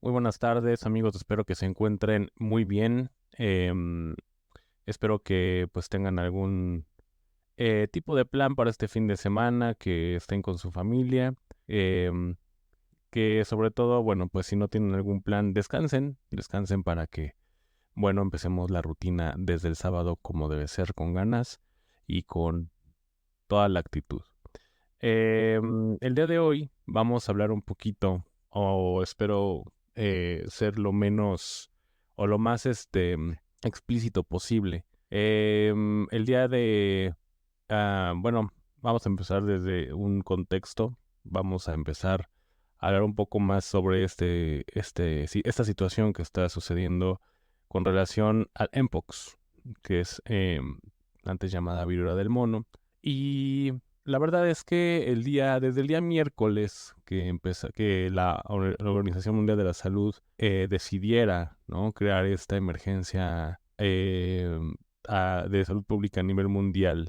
Muy buenas tardes, amigos. Espero que se encuentren muy bien. Espero que pues tengan algún tipo de plan para este fin de semana, que estén con su familia, em, que sobre todo, bueno, pues si no tienen algún plan, descansen para que, bueno, empecemos la rutina desde el sábado como debe ser, con ganas y con toda la actitud. El día de hoy vamos a hablar un poquito, o espero ser lo menos o lo más explícito posible. El día de, bueno, vamos a empezar desde un contexto. Vamos a empezar a hablar un poco más sobre esta situación que está sucediendo con relación al Mpox, que es antes llamada viruela del mono. Y la verdad es que desde el día miércoles que la Organización Mundial de la Salud decidiera, ¿no?, crear esta emergencia de salud pública a nivel mundial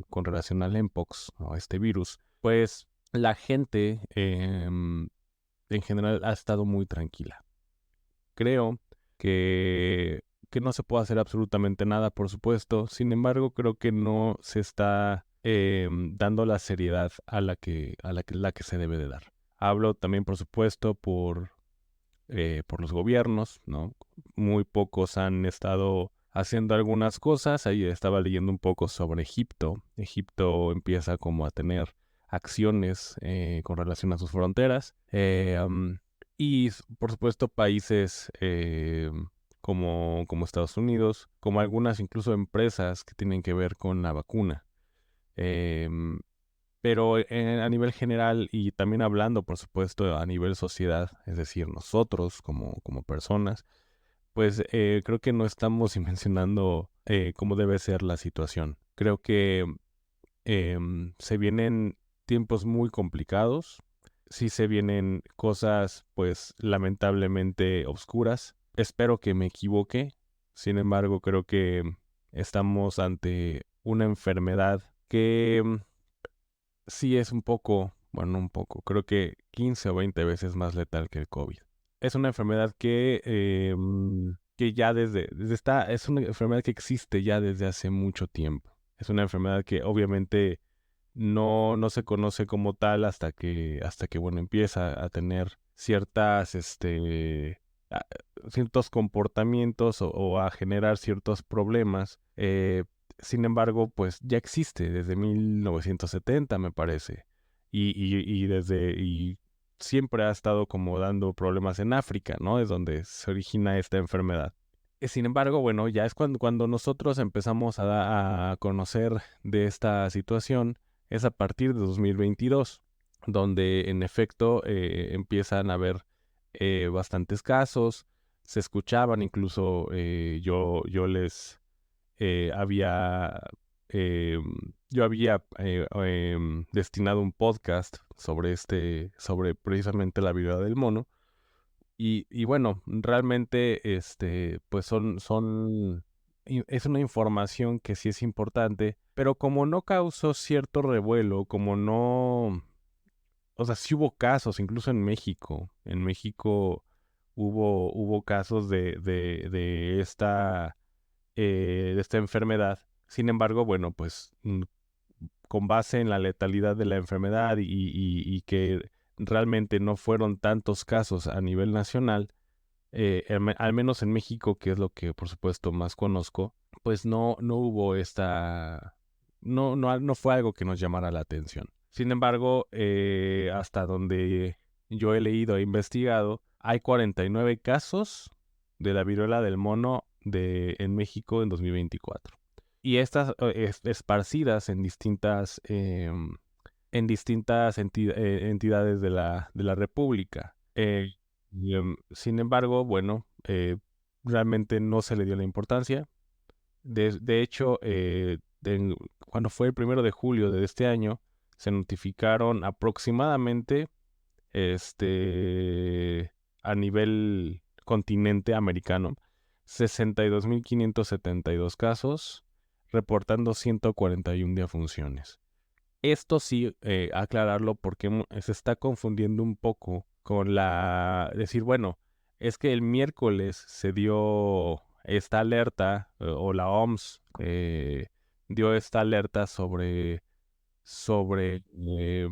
con relación al Mpox, ¿no?, este virus, pues la gente en general ha estado muy tranquila. Creo que no se puede hacer absolutamente nada, por supuesto. Sin embargo, creo que no se está dando la seriedad a la que se debe de dar. Hablo también, por supuesto, por los gobiernos, ¿no? Muy pocos han estado haciendo algunas cosas. Ahí estaba leyendo un poco sobre Egipto. Egipto empieza como a tener acciones con relación a sus fronteras. Y por supuesto países como Estados Unidos, como algunas incluso empresas que tienen que ver con la vacuna. Em, pero a nivel general y también hablando, por supuesto, a nivel sociedad, es decir, nosotros como personas, pues creo que no estamos dimensionando cómo debe ser la situación. Creo que se vienen tiempos muy complicados. Sí se vienen cosas, pues, lamentablemente oscuras. Espero que me equivoque. Sin embargo, creo que estamos ante una enfermedad que sí es un poco, bueno, no un poco, creo que 15 o 20 veces más letal que el COVID. Es una enfermedad que ya es una enfermedad que existe ya desde hace mucho tiempo. Es una enfermedad que obviamente no se conoce como tal hasta que bueno, empieza a tener a- ciertos comportamientos o a generar ciertos problemas. Sin embargo, pues ya existe desde 1970, me parece. Y siempre ha estado como dando problemas en África, ¿no? Es donde se origina esta enfermedad. Sin embargo, bueno, ya es cuando nosotros empezamos a conocer de esta situación, es a partir de 2022, donde en efecto empiezan a haber bastantes casos. Se escuchaban, incluso yo les había, yo había destinado un podcast sobre precisamente la viruela del mono. Y bueno, realmente, pues es una información que sí es importante, pero como no causó cierto revuelo, como no, o sea, sí hubo casos, incluso en México. En México hubo casos de esta enfermedad. Sin embargo, bueno, pues con base en la letalidad de la enfermedad y que realmente no fueron tantos casos a nivel nacional, al menos en México, que es lo que por supuesto más conozco, pues no hubo no fue algo que nos llamara la atención. Sin embargo, hasta donde yo he leído e investigado, hay 49 casos de la viruela del mono en México en 2024. Y estas esparcidas en distintas entidades de la República. Sin embargo, bueno, realmente no se le dio la importancia. De hecho, cuando fue el 1 de julio de este año, se notificaron aproximadamente a nivel continente americano 62.572 casos, reportando 141 defunciones. Esto sí, aclararlo porque se está confundiendo un poco con decir, bueno, es que el miércoles se dio esta alerta, o la OMS dio esta alerta sobre, eh,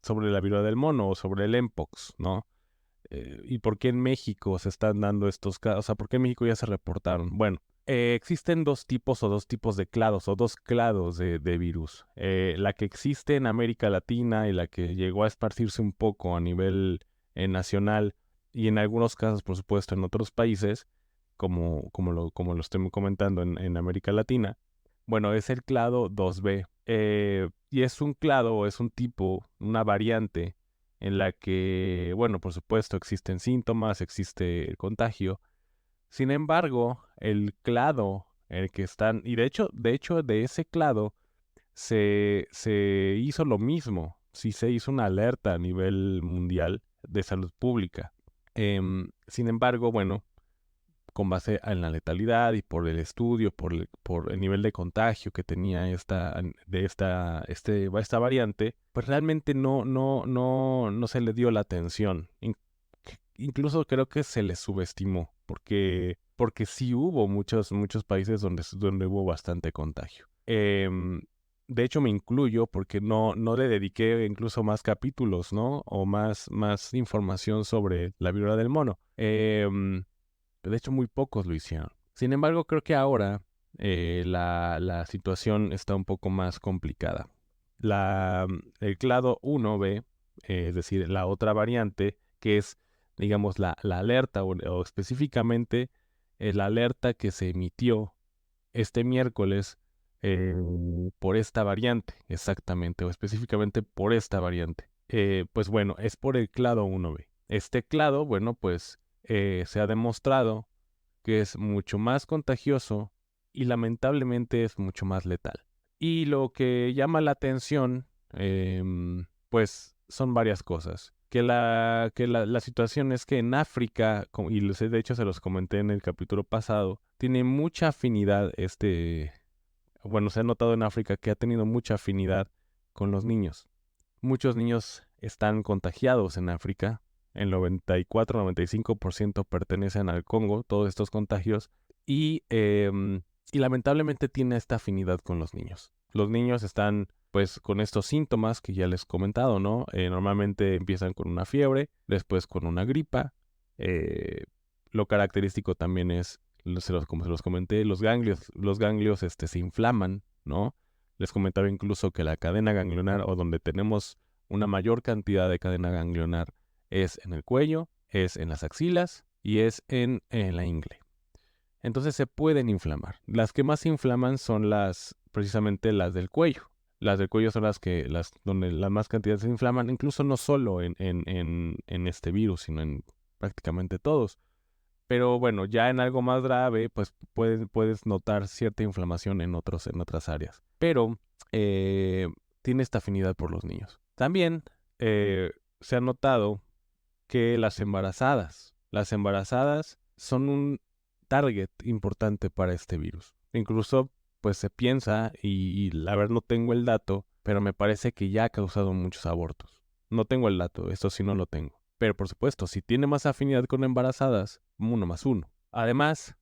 sobre la viruela del mono o sobre el Mpox, ¿no? ¿Y por qué en México se están dando estos casos? O sea, ¿por qué en México ya se reportaron? Bueno, existen dos tipos de clados o dos clados de virus. La que existe en América Latina y la que llegó a esparcirse un poco a nivel nacional y en algunos casos, por supuesto, en otros países, como lo estoy comentando en América Latina. Bueno, es el clado 2B. Y es un clado o es un tipo, una variante en la que, bueno, por supuesto existen síntomas, existe el contagio. Sin embargo, el clado, el que están, y de hecho de ese clado se hizo lo mismo, sí se hizo una alerta a nivel mundial de salud pública. Sin embargo, bueno, con base en la letalidad y por el estudio, por el nivel de contagio que tenía esta variante, pues realmente no se le dio la atención. Incluso creo que se le subestimó, porque sí hubo muchos países donde hubo bastante contagio. De hecho, me incluyo porque no le dediqué incluso más capítulos, ¿no? O más información sobre la viruela del mono. De hecho, muy pocos lo hicieron. Sin embargo, creo que ahora la situación está un poco más complicada. El clado 1B, es decir, la otra variante, que es, digamos, la alerta o específicamente la alerta que se emitió este miércoles eh, por esta variante, exactamente, o específicamente por esta variante. Pues bueno, es por el clado 1B. Este clado, bueno, pues se ha demostrado que es mucho más contagioso y lamentablemente es mucho más letal. Y lo que llama la atención, pues son varias cosas. Que la situación es que en África, y de hecho se los comenté en el capítulo pasado, tiene mucha afinidad bueno, se ha notado en África que ha tenido mucha afinidad con los niños. Muchos niños están contagiados en África. El 94-95% pertenecen al Congo, todos estos contagios. Y lamentablemente tiene esta afinidad con los niños. Los niños están pues con estos síntomas que ya les he comentado, ¿no? Normalmente empiezan con una fiebre, después con una gripa. Lo característico también es, como se los comenté, los ganglios se inflaman, ¿no? Les comentaba incluso que la cadena ganglionar, o donde tenemos una mayor cantidad de cadena ganglionar, es en el cuello, es en las axilas y es en la ingle. Entonces se pueden inflamar. Las que más se inflaman son precisamente las del cuello. Las del cuello son donde la más cantidad se inflaman, incluso no solo en este virus, sino en prácticamente todos. Pero bueno, ya en algo más grave, pues puedes notar cierta inflamación en otras áreas. Pero tiene esta afinidad por los niños. También se ha notado que las embarazadas son un target importante para este virus. Incluso, pues se piensa, y la verdad no tengo el dato, pero me parece que ya ha causado muchos abortos. No tengo el dato, esto sí no lo tengo. Pero por supuesto, si tiene más afinidad con embarazadas, 1 más 1. Además,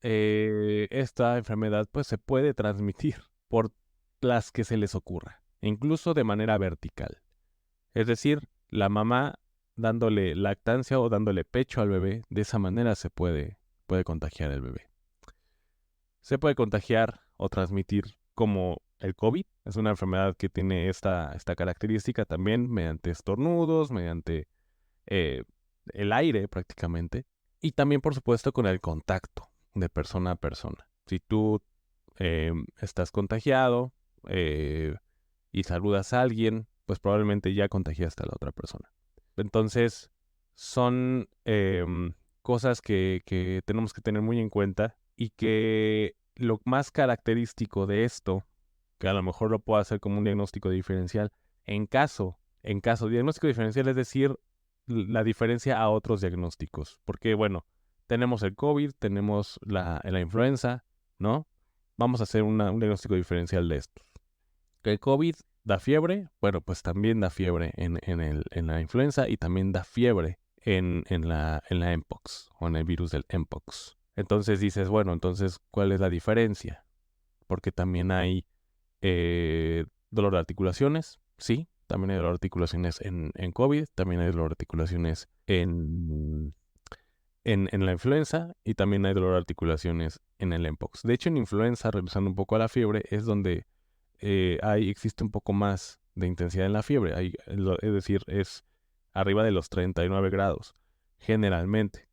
esta enfermedad pues se puede transmitir por las que se les ocurra, incluso de manera vertical. Es decir, la mamá dándole lactancia o dándole pecho al bebé, de esa manera se puede contagiar el bebé. Se puede contagiar o transmitir como el COVID. Es una enfermedad que tiene esta característica también mediante estornudos, mediante el aire prácticamente. Y también, por supuesto, con el contacto de persona a persona. Si tú estás contagiado y saludas a alguien, pues probablemente ya contagiaste a la otra persona. Entonces, son cosas que tenemos que tener muy en cuenta, y que lo más característico de esto, que a lo mejor lo puedo hacer como un diagnóstico diferencial, diagnóstico diferencial es decir, la diferencia a otros diagnósticos. Porque, bueno, tenemos el COVID, tenemos la influenza, ¿no? Vamos a hacer un diagnóstico diferencial de estos. El COVID da fiebre, bueno, pues también da fiebre en la influenza y también da fiebre en la Mpox o en el virus del Mpox. Entonces dices, bueno, entonces, ¿cuál es la diferencia? Porque también hay dolor de articulaciones, sí, también hay dolor de articulaciones en COVID, también hay dolor de articulaciones en la influenza y también hay dolor de articulaciones en el Mpox. De hecho, en influenza, regresando un poco a la fiebre, es donde existe un poco más de intensidad en la fiebre. Es decir, es arriba de los 39 grados, generalmente.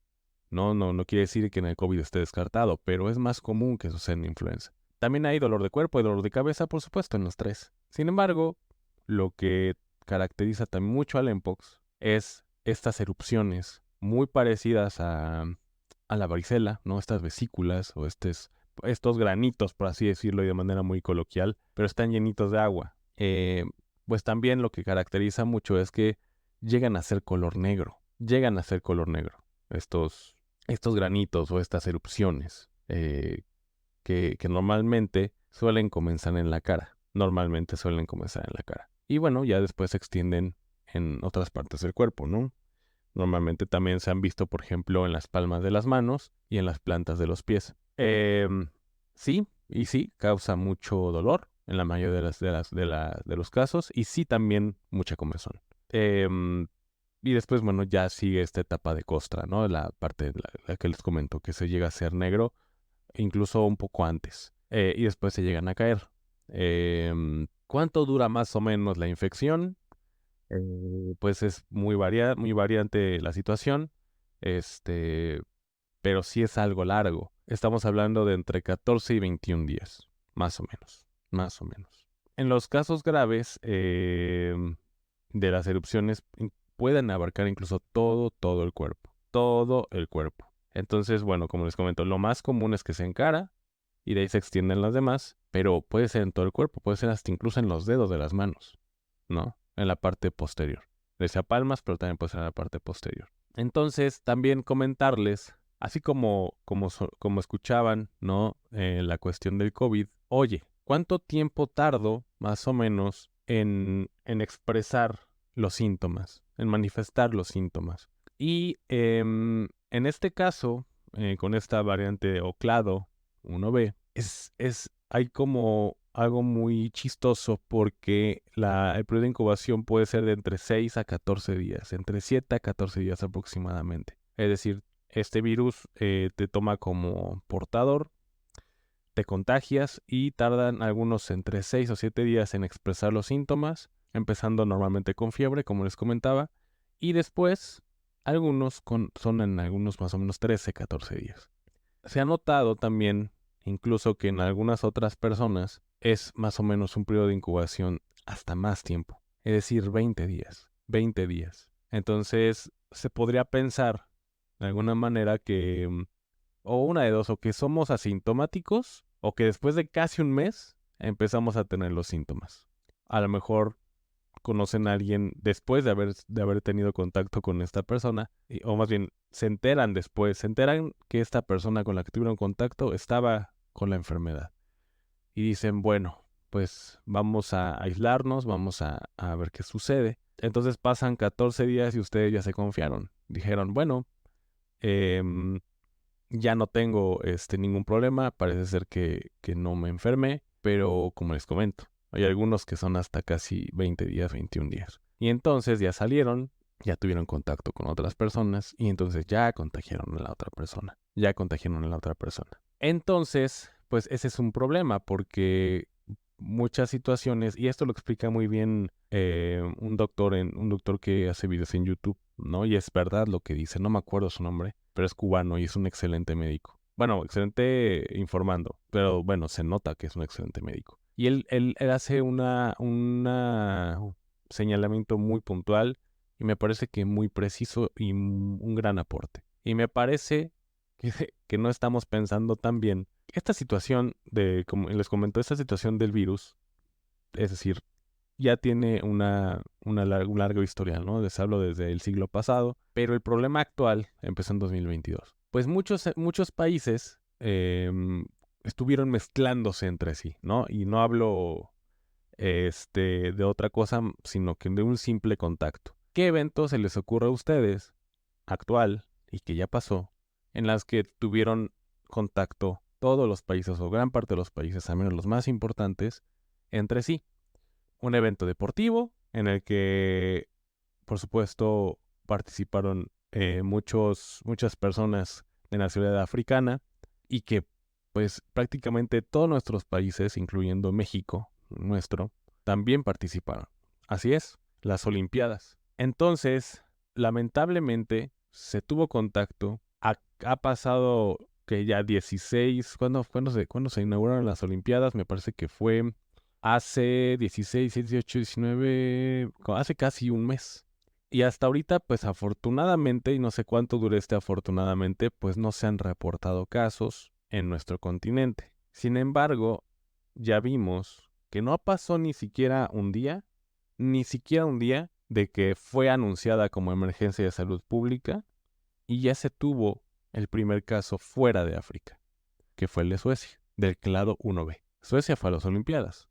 No quiere decir que en el COVID esté descartado, pero es más común que suceda en influenza. También hay dolor de cuerpo y dolor de cabeza, por supuesto, en los tres. Sin embargo, lo que caracteriza también mucho al Mpox es estas erupciones muy parecidas a la varicela, ¿no? Estas vesículas o estos granitos, por así decirlo, y de manera muy coloquial, pero están llenitos de agua. Pues también lo que caracteriza mucho es que llegan a ser color negro. Llegan a ser color negro estos granitos o estas erupciones que normalmente suelen comenzar en la cara. Normalmente suelen comenzar en la cara. Y bueno, ya después se extienden en otras partes del cuerpo, ¿no? Normalmente también se han visto, por ejemplo, en las palmas de las manos y en las plantas de los pies. Sí, y sí, causa mucho dolor en la mayoría de los casos y sí también mucha comezón. Y después, bueno, ya sigue esta etapa de costra, ¿no? La parte la que les comento, que se llega a ser negro, incluso un poco antes. Y después se llegan a caer. ¿Cuánto dura más o menos la infección? Pues es muy variante la situación, pero sí es algo largo. Estamos hablando de entre 14 y 21 días, más o menos, más o menos. En los casos graves de las erupciones pueden abarcar incluso todo todo el cuerpo. Entonces, bueno, como les comento, lo más común es que se encara y de ahí se extienden las demás, pero puede ser en todo el cuerpo, puede ser hasta incluso en los dedos de las manos, ¿no? En la parte posterior. Desde palmas, pero también puede ser en la parte posterior. Entonces, también comentarles, así como escuchaban, ¿no? La cuestión del COVID, oye, ¿cuánto tiempo tardo, más o menos, en expresar los síntomas, en manifestar los síntomas? Y en este caso, con esta variante o clado 1B, hay como algo muy chistoso porque el periodo de incubación puede ser de entre 6 a 14 días, entre 7 a 14 días aproximadamente. Es decir, este virus te toma como portador, te contagias y tardan algunos entre 6 o 7 días en expresar los síntomas, empezando normalmente con fiebre, como les comentaba, y después son en algunos más o menos 13, 14 días. Se ha notado también, incluso que en algunas otras personas es más o menos un periodo de incubación hasta más tiempo, es decir, 20 días, 20 días. Entonces, se podría pensar de alguna manera que, o una de dos, o que somos asintomáticos, o que después de casi un mes empezamos a tener los síntomas. A lo mejor conocen a alguien después de haber tenido contacto con esta persona, o más bien se enteran después, se enteran que esta persona con la que tuvieron contacto estaba con la enfermedad. Y dicen, bueno, pues vamos a aislarnos, vamos a ver qué sucede. Entonces pasan 14 días y ustedes ya se confiaron. Dijeron, bueno, ya no tengo ningún problema, parece ser que no me enfermé, pero como les comento, hay algunos que son hasta casi 20 días, 21 días. Y entonces ya salieron, ya tuvieron contacto con otras personas y entonces ya contagiaron a la otra persona, ya contagiaron a la otra persona. Entonces, pues ese es un problema porque muchas situaciones, y esto lo explica muy bien un doctor que hace videos en YouTube, ¿no? Y es verdad lo que dice, no me acuerdo su nombre, pero es cubano y es un excelente médico. Bueno, excelente informando, pero bueno, se nota que es un excelente médico. Y él hace un señalamiento muy puntual y me parece que muy preciso y un gran aporte. Y me parece que no estamos pensando tan bien. Esta situación como les comentó, esta situación del virus, es decir, ya tiene un largo historial, ¿no? Les hablo desde el siglo pasado, pero el problema actual empezó en 2022. Pues muchos países estuvieron mezclándose entre sí, ¿no? Y no hablo de otra cosa, sino que de un simple contacto. ¿Qué evento se les ocurre a ustedes, actual y que ya pasó, en las que tuvieron contacto todos los países o gran parte de los países, al menos los más importantes, entre sí? Un evento deportivo en el que, por supuesto, participaron muchas personas de nacionalidad africana y que, pues, prácticamente todos nuestros países, incluyendo México, nuestro, también participaron. Así es, las Olimpiadas. Entonces, lamentablemente, se tuvo contacto. Ha pasado que ya 16, ¿cuándo se inauguraron las Olimpiadas? Me parece que fue hace 16, 18, 19, hace casi un mes. Y hasta ahorita, pues afortunadamente, y no sé cuánto dure afortunadamente, pues no se han reportado casos en nuestro continente. Sin embargo, ya vimos que no pasó ni siquiera un día de que fue anunciada como emergencia de salud pública y ya se tuvo el primer caso fuera de África, que fue el de Suecia, del clado 1B. Suecia fue a las Olimpiadas.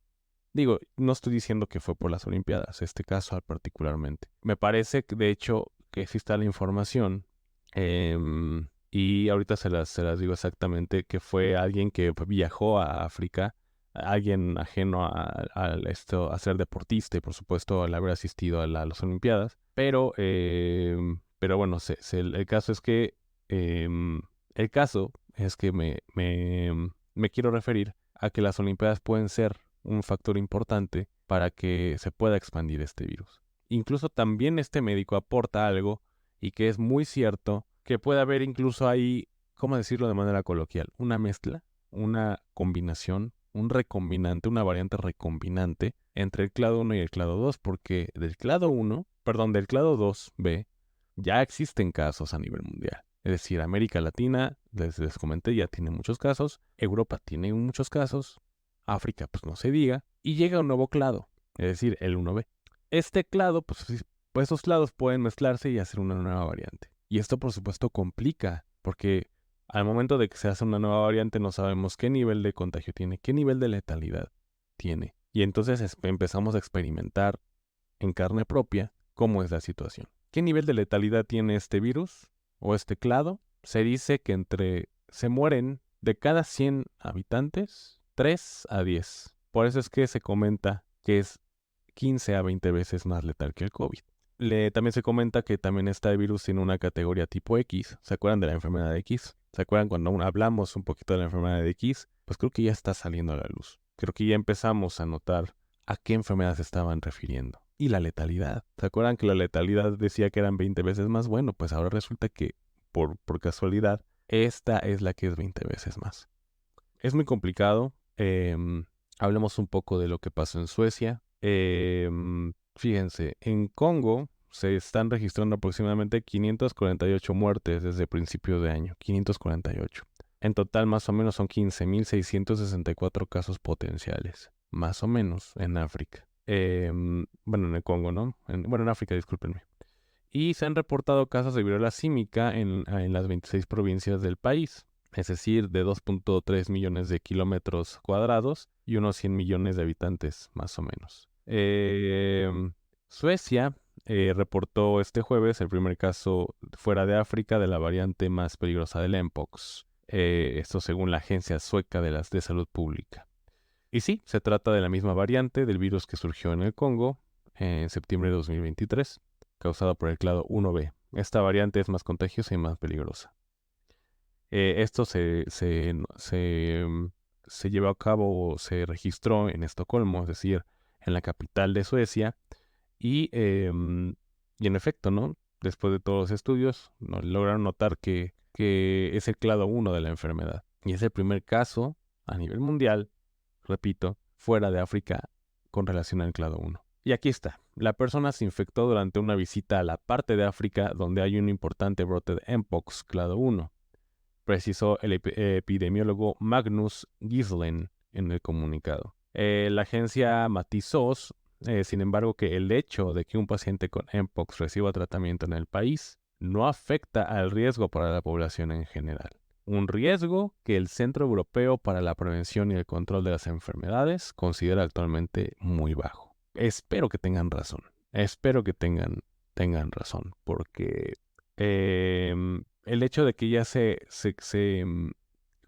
Digo, no estoy diciendo que fue por las Olimpiadas, este caso particularmente. Me parece, de hecho, que sí está la información, y ahorita se las digo exactamente, que fue alguien que viajó a África, alguien ajeno a ser deportista y por supuesto al haber asistido a las Olimpiadas. Pero bueno, el caso es que me quiero referir a que las Olimpiadas pueden ser un factor importante para que se pueda expandir este virus. Incluso también este médico aporta algo y que es muy cierto que puede haber incluso ahí, ¿cómo decirlo de manera coloquial? Una mezcla, una combinación, un recombinante, una variante recombinante entre el clado 1 y el clado 2, porque del clado 2B, ya existen casos a nivel mundial. Es decir, América Latina, les comenté, ya tiene muchos casos, Europa tiene muchos casos, África, pues no se diga, y llega un nuevo clado, es decir, el 1B. Este clado, pues esos clados pueden mezclarse y hacer una nueva variante. Y esto, por supuesto, complica, porque al momento de que se hace una nueva variante no sabemos qué nivel de contagio tiene, qué nivel de letalidad tiene. Y entonces empezamos a experimentar en carne propia cómo es la situación. ¿Qué nivel de letalidad tiene este virus o este clado? Se dice que se mueren de cada 100 habitantes 3 a 10. Por eso es que se comenta que es 15 a 20 veces más letal que el COVID. También se comenta que también este virus tiene una categoría tipo X. ¿Se acuerdan de la enfermedad de X? ¿Se acuerdan cuando hablamos un poquito de la enfermedad de X? Pues creo que ya está saliendo a la luz. Creo que ya empezamos a notar a qué enfermedad se estaban refiriendo. Y la letalidad. ¿Se acuerdan que la letalidad decía que eran 20 veces más? Bueno, pues ahora resulta que, por casualidad, esta es la que es 20 veces más. Es muy complicado. Hablemos un poco de lo que pasó en Suecia. Fíjense, en Congo se están registrando aproximadamente 548 muertes desde principios de año. 548. En total, más o menos son 15.664 casos potenciales. Más o menos en África. Bueno, en el Congo, ¿no? En África, discúlpenme. Y se han reportado casos de viruela símica en las 26 provincias del país, es decir, de 2.3 millones de kilómetros cuadrados y unos 100 millones de habitantes, más o menos. Suecia reportó este jueves el primer caso fuera de África de la variante más peligrosa del Mpox. Esto según la Agencia Sueca de Salud Pública. Y sí, se trata de la misma variante del virus que surgió en el Congo en septiembre de 2023, causada por el clado 1B. Esta variante es más contagiosa y más peligrosa. Esto se llevó a cabo o se registró en Estocolmo, es decir, en la capital de Suecia, y en efecto, ¿no? Después de todos los estudios, lograron notar que es el clado 1 de la enfermedad. Y es el primer caso a nivel mundial, repito, fuera de África con relación al clado 1. Y aquí está. La persona se infectó durante una visita a la parte de África donde hay un importante brote de Mpox clado 1, precisó el epidemiólogo Magnus Gislen en el comunicado. La agencia matizó, sin embargo, que el hecho de que un paciente con Mpox reciba tratamiento en el país no afecta al riesgo para la población en general. un riesgo que el Centro Europeo para la Prevención y el Control de las Enfermedades considera actualmente muy bajo. Espero que tengan razón. Espero que tengan razón, porque el hecho de que ya se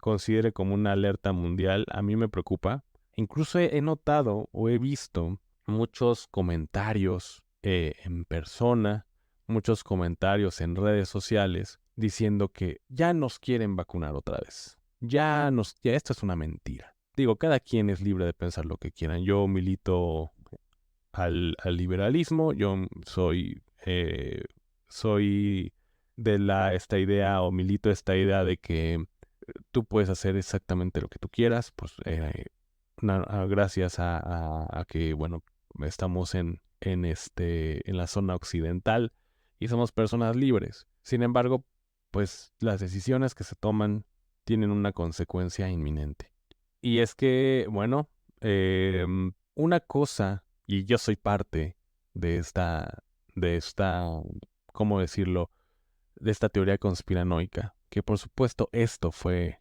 considere como una alerta mundial a mí me preocupa. Incluso he notado o he visto muchos comentarios en persona, muchos comentarios en redes sociales diciendo que ya nos quieren vacunar otra vez. Ya esto es una mentira. Digo, cada quien es libre de pensar lo que quieran. Yo milito al liberalismo, yo soy de esta idea o milito esta idea de que tú puedes hacer exactamente lo que tú quieras, pues gracias a que, bueno, estamos en la zona occidental y somos personas libres. Sin embargo, pues las decisiones que se toman tienen una consecuencia inminente. Y es que, bueno, una cosa, y yo soy parte de esta, ¿cómo decirlo? De esta teoría conspiranoica, que por supuesto esto fue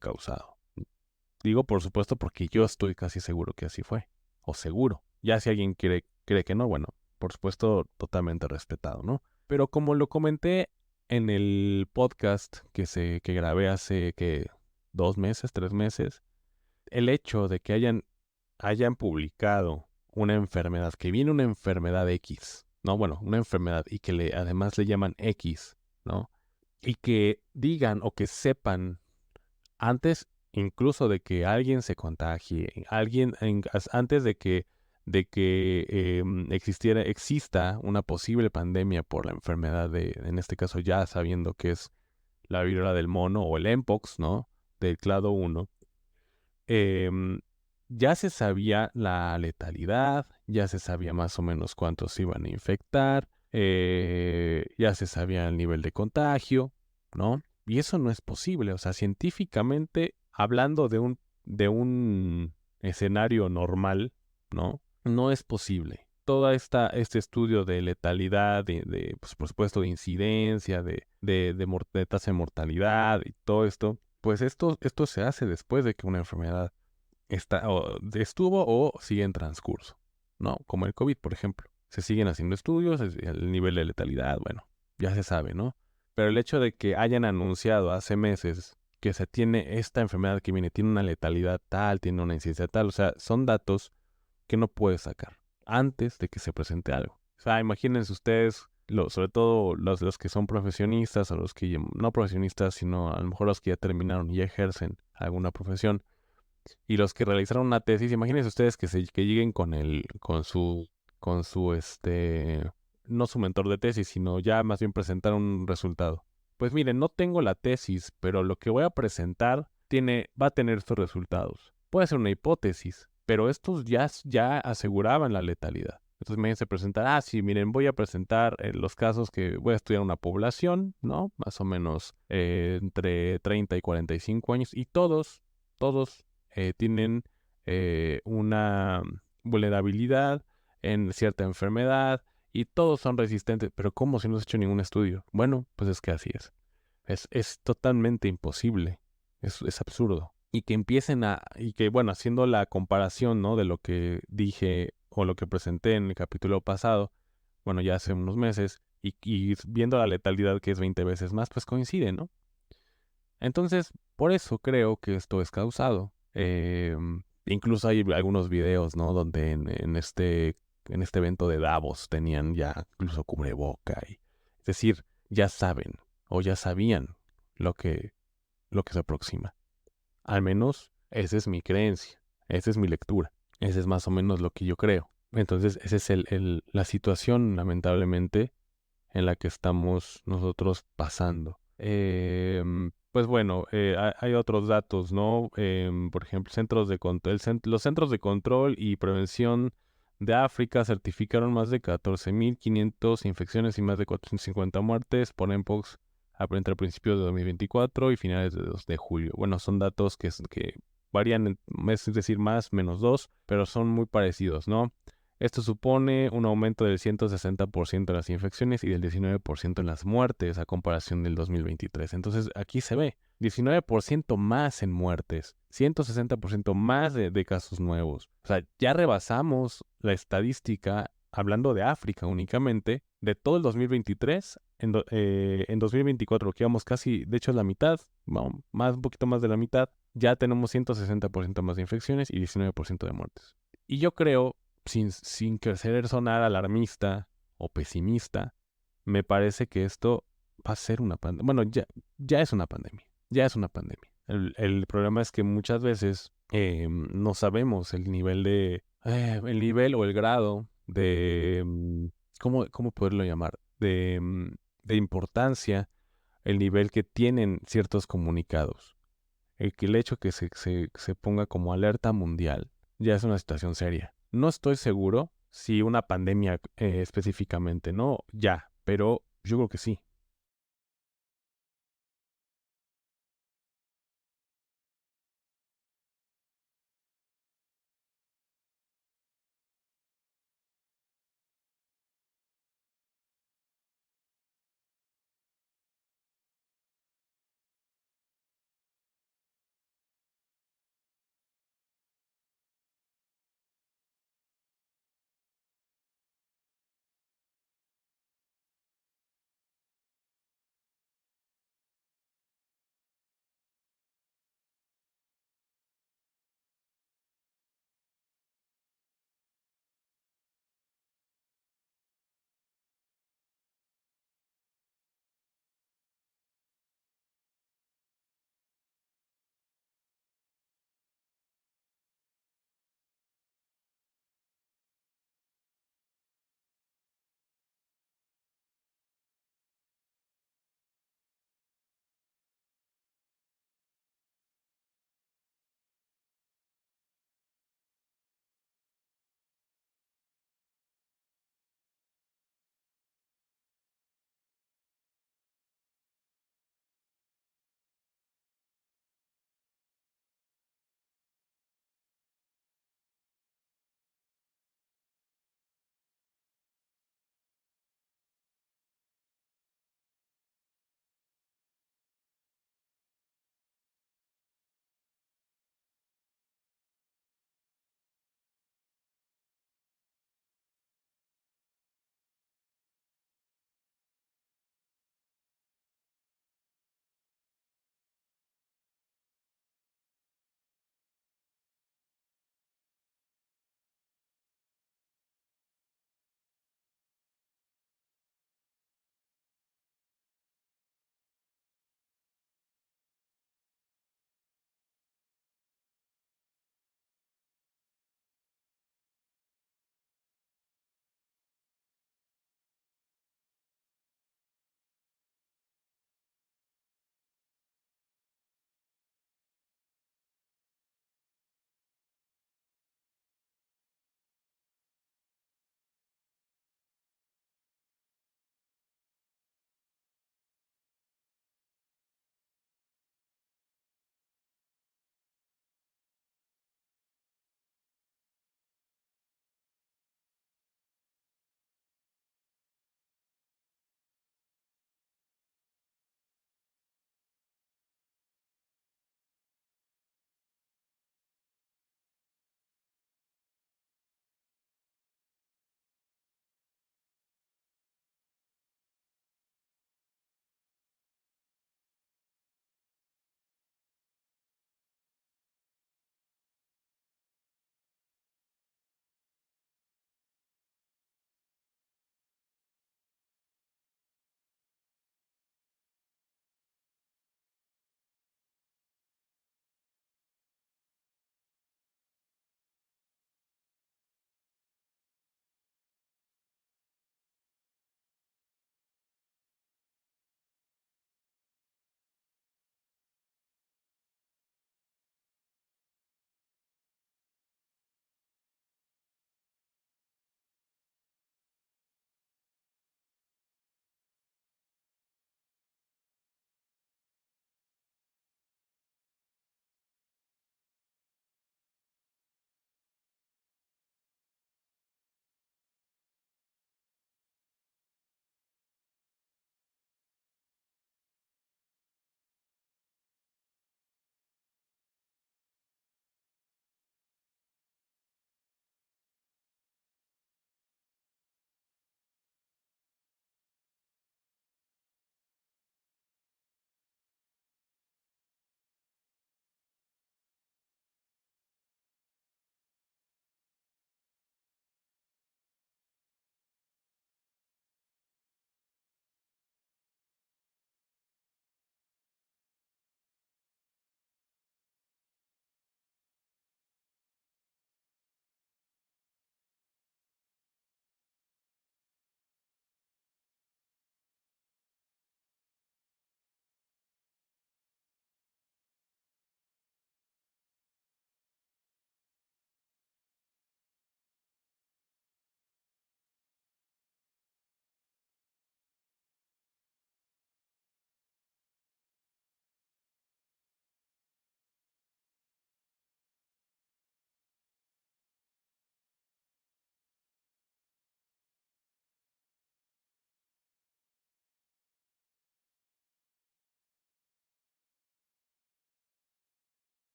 causado. Digo por supuesto porque yo estoy casi seguro que así fue, o seguro. Ya si alguien cree que no, bueno, por supuesto totalmente respetado, ¿no? Pero como lo comenté en el podcast que grabé hace, que 2 meses, 3 meses, el hecho de que hayan publicado una enfermedad, que viene una enfermedad X, ¿no? Bueno, una enfermedad y que además le llaman X, ¿no? Y que digan o que sepan antes incluso de que alguien se contagie, antes de que exista una posible pandemia por la enfermedad en este caso ya sabiendo que es la viruela del mono o el Mpox, ¿no? Del clado 1, em, ya se sabía la letalidad, ya se sabía más o menos cuántos se iban a infectar, ya se sabía el nivel de contagio, ¿no? Y eso no es posible, o sea, científicamente hablando de un escenario normal, ¿no? No es posible. Este estudio de letalidad, pues, por supuesto, de incidencia, de tasa de mortalidad y todo esto, pues esto se hace después de que una enfermedad estuvo o sigue en transcurso, ¿no? Como el COVID, por ejemplo. Se siguen haciendo estudios, el nivel de letalidad, bueno, ya se sabe, ¿no? Pero el hecho de que hayan anunciado hace meses que se tiene esta enfermedad que tiene una letalidad tal, tiene una incidencia tal, o sea, son datos que no puedes sacar antes de que se presente algo. O sea, imagínense ustedes, sobre todo los que son profesionistas o los que no profesionistas, sino a lo mejor los que ya terminaron y ejercen alguna profesión y los que realizaron una tesis, imagínense ustedes que lleguen con su no su mentor de tesis, sino ya más bien presentar un resultado. Pues miren, no tengo la tesis, pero lo que voy a presentar va a tener estos resultados. Puede ser una hipótesis, pero estos ya aseguraban la letalidad. Entonces me dice presentar, sí, miren, voy a presentar los casos que voy a estudiar una población, ¿no? Más o menos entre 30 y 45 años, y todos tienen una vulnerabilidad en cierta enfermedad y todos son resistentes. Pero ¿cómo si no se ha hecho ningún estudio? Bueno, pues es que así es. Es totalmente imposible. Es absurdo. Y que bueno, haciendo la comparación, ¿no? De lo que dije o lo que presenté en el capítulo pasado, bueno, ya hace unos meses, y viendo la letalidad que es 20 veces más, pues coincide, ¿no? Entonces, por eso creo que esto es causado. Incluso hay algunos videos, ¿no? Donde en este evento de Davos tenían ya incluso cubreboca. Es decir, ya saben o ya sabían lo que, lo que se aproxima. Al menos esa es mi creencia, esa es mi lectura, ese es más o menos lo que yo creo. Entonces, esa es la situación, lamentablemente, en la que estamos nosotros pasando. Pues bueno, hay otros datos, ¿no? Por ejemplo, los centros de control y prevención de África certificaron más de 14.500 infecciones y más de 450 muertes por Mpox entre principios de 2024 y finales de julio. Bueno, son datos que varían, es decir, más, menos 2, pero son muy parecidos, ¿no? Esto supone un aumento del 160% en las infecciones y del 19% en las muertes a comparación del 2023. Entonces aquí se ve 19% más en muertes, 160% más de casos nuevos. O sea, ya rebasamos la estadística, hablando de África únicamente, de todo el 2023. En 2024, que íbamos casi, de hecho, la mitad, bueno, un poquito más de la mitad, ya tenemos 160% más de infecciones y 19% de muertes. Y yo creo, sin querer sonar alarmista o pesimista, me parece que esto va a ser una pandemia. Bueno, ya es una pandemia. Ya es una pandemia. El problema es que muchas veces no sabemos el nivel o el grado de, ¿cómo poderlo llamar? De importancia, el nivel que tienen ciertos comunicados. El hecho que se ponga como alerta mundial ya es una situación seria. No estoy seguro si una pandemia específicamente, no ya, pero yo creo que sí.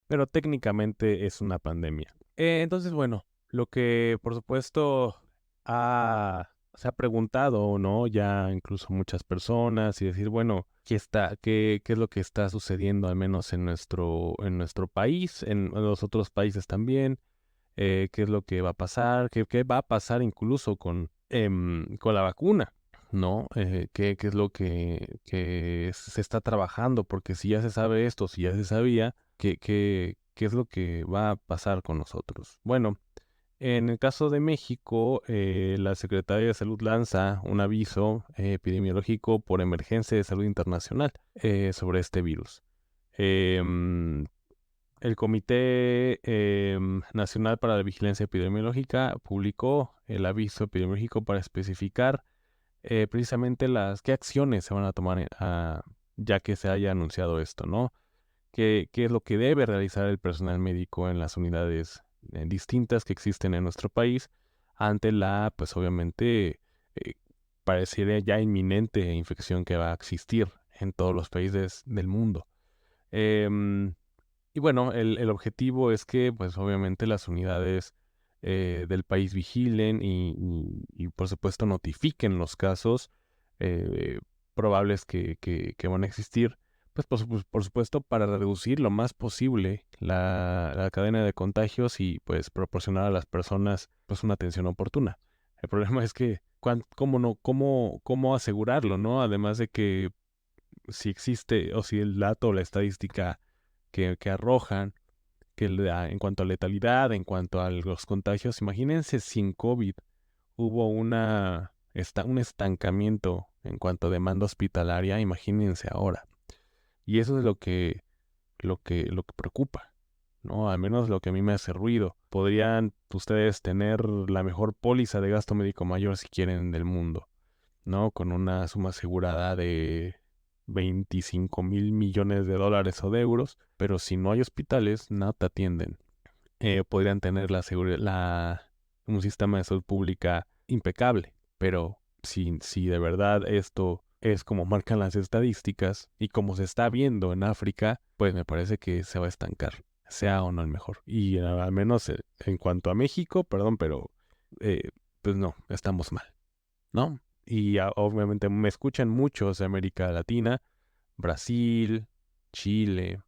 pero técnicamente es una pandemia. Entonces, bueno, lo que por supuesto se ha preguntado, ¿no? Ya incluso muchas personas y decir, bueno, ¿qué es lo que está sucediendo al menos en nuestro país, en los otros países también? ¿Qué es lo que va a pasar? ¿Qué va a pasar incluso con la vacuna? ¿No? ¿Qué es lo que se está trabajando? Porque si ya se sabe esto, si ya se sabía, ¿qué es lo que va a pasar con nosotros? Bueno, en el caso de México, la Secretaría de Salud lanza un aviso epidemiológico por emergencia de salud internacional sobre este virus. Em, el Comité Nacional para la Vigilancia Epidemiológica publicó el aviso epidemiológico para especificar precisamente qué acciones se van a tomar ya que se haya anunciado esto, ¿no? ¿Qué es lo que debe realizar el personal médico en las unidades distintas que existen en nuestro país ante pues obviamente, eh, pareciera ya inminente infección que va a existir en todos los países del mundo? Em, y bueno, el objetivo es que, pues obviamente las unidades del país vigilen y, por supuesto notifiquen los casos eh, probables que van a existir, pues por supuesto para reducir lo más posible la cadena de contagios y pues proporcionar a las personas pues una atención oportuna. El problema es que, ¿cómo no, cómo asegurarlo, ¿no? Además de que si existe o si el dato o la estadística que arrojan en cuanto a letalidad, en cuanto a los contagios, imagínense si en COVID hubo un estancamiento en cuanto a demanda hospitalaria, imagínense ahora. Y eso es lo que preocupa, ¿no? Al menos lo que a mí me hace ruido. Podrían ustedes tener la mejor póliza de gasto médico mayor si quieren del mundo, ¿no? Con una suma asegurada de 25.000 millones de dólares o de euros, pero si no hay hospitales, no te atienden. Podrían tener un sistema de salud pública impecable, pero si de verdad esto es como marcan las estadísticas y como se está viendo en África, pues me parece que se va a estancar, sea o no el mejor. Y al menos en cuanto a México, perdón, pero eh, pues no, estamos mal, ¿no? Y obviamente me escuchan muchos de América Latina, Brasil, Chile,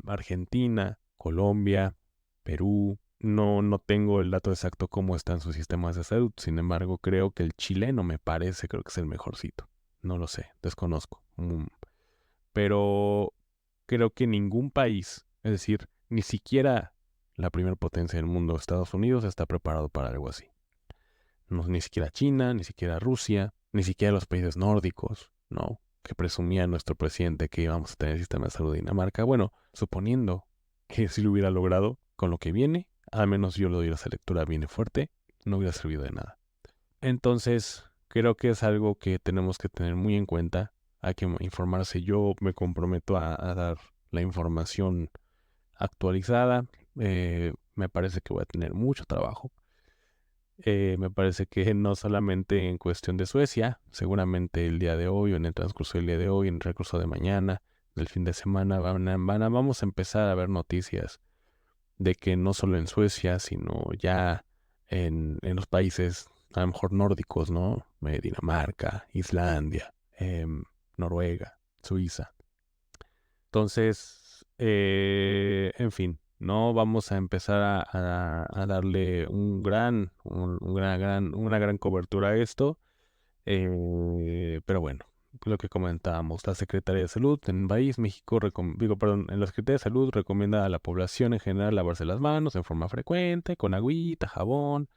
Argentina, Colombia, Perú. No tengo el dato exacto cómo están sus sistemas de salud. Sin embargo, creo que el chileno creo que es el mejorcito. No lo sé, desconozco. Pero creo que ningún país, es decir, ni siquiera la primera potencia del mundo, Estados Unidos, está preparado para algo así. No, ni siquiera China, ni siquiera Rusia, ni siquiera los países nórdicos, ¿no? Que presumía nuestro presidente que íbamos a tener sistema de salud de Dinamarca. Bueno, suponiendo que si lo hubiera logrado con lo que viene, al menos yo le doy esa lectura, viene fuerte, no hubiera servido de nada. Entonces, creo que es algo que tenemos que tener muy en cuenta. Hay que informarse. Yo me comprometo a dar la información actualizada. Me parece que voy a tener mucho trabajo. Me parece que no solamente en cuestión de Suecia, seguramente el día de hoy o en el transcurso del día de hoy, en el transcurso de mañana, del fin de semana, vamos a empezar a ver noticias de que no solo en Suecia, sino ya en los países a lo mejor nórdicos, ¿no? Dinamarca, Islandia, Noruega, Suiza. Entonces, en fin, no vamos a empezar a darle una gran cobertura a esto. Pero bueno, lo que comentábamos, la Secretaría de Salud en el país, México, en la Secretaría de Salud recomienda a la población en general lavarse las manos en forma frecuente, con agüita, jabón,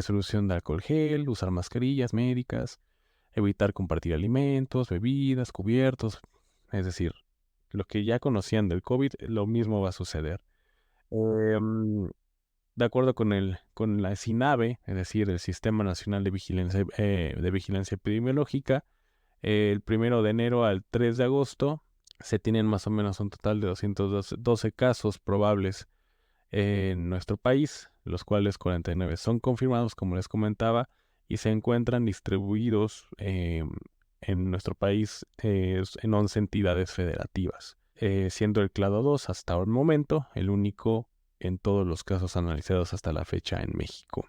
solución de alcohol gel, usar mascarillas médicas, evitar compartir alimentos, bebidas, cubiertos, es decir, lo que ya conocían del COVID, lo mismo va a suceder. Em, de acuerdo con la SINAVE, es decir, el Sistema Nacional de Vigilancia Epidemiológica, el 1 de enero al 3 de agosto se tienen más o menos un total de 212 casos probables en nuestro país, los cuales 49 son confirmados, como les comentaba, y se encuentran distribuidos en nuestro país en 11 entidades federativas. siendo el clado 2 hasta el momento el único en todos los casos analizados hasta la fecha en México.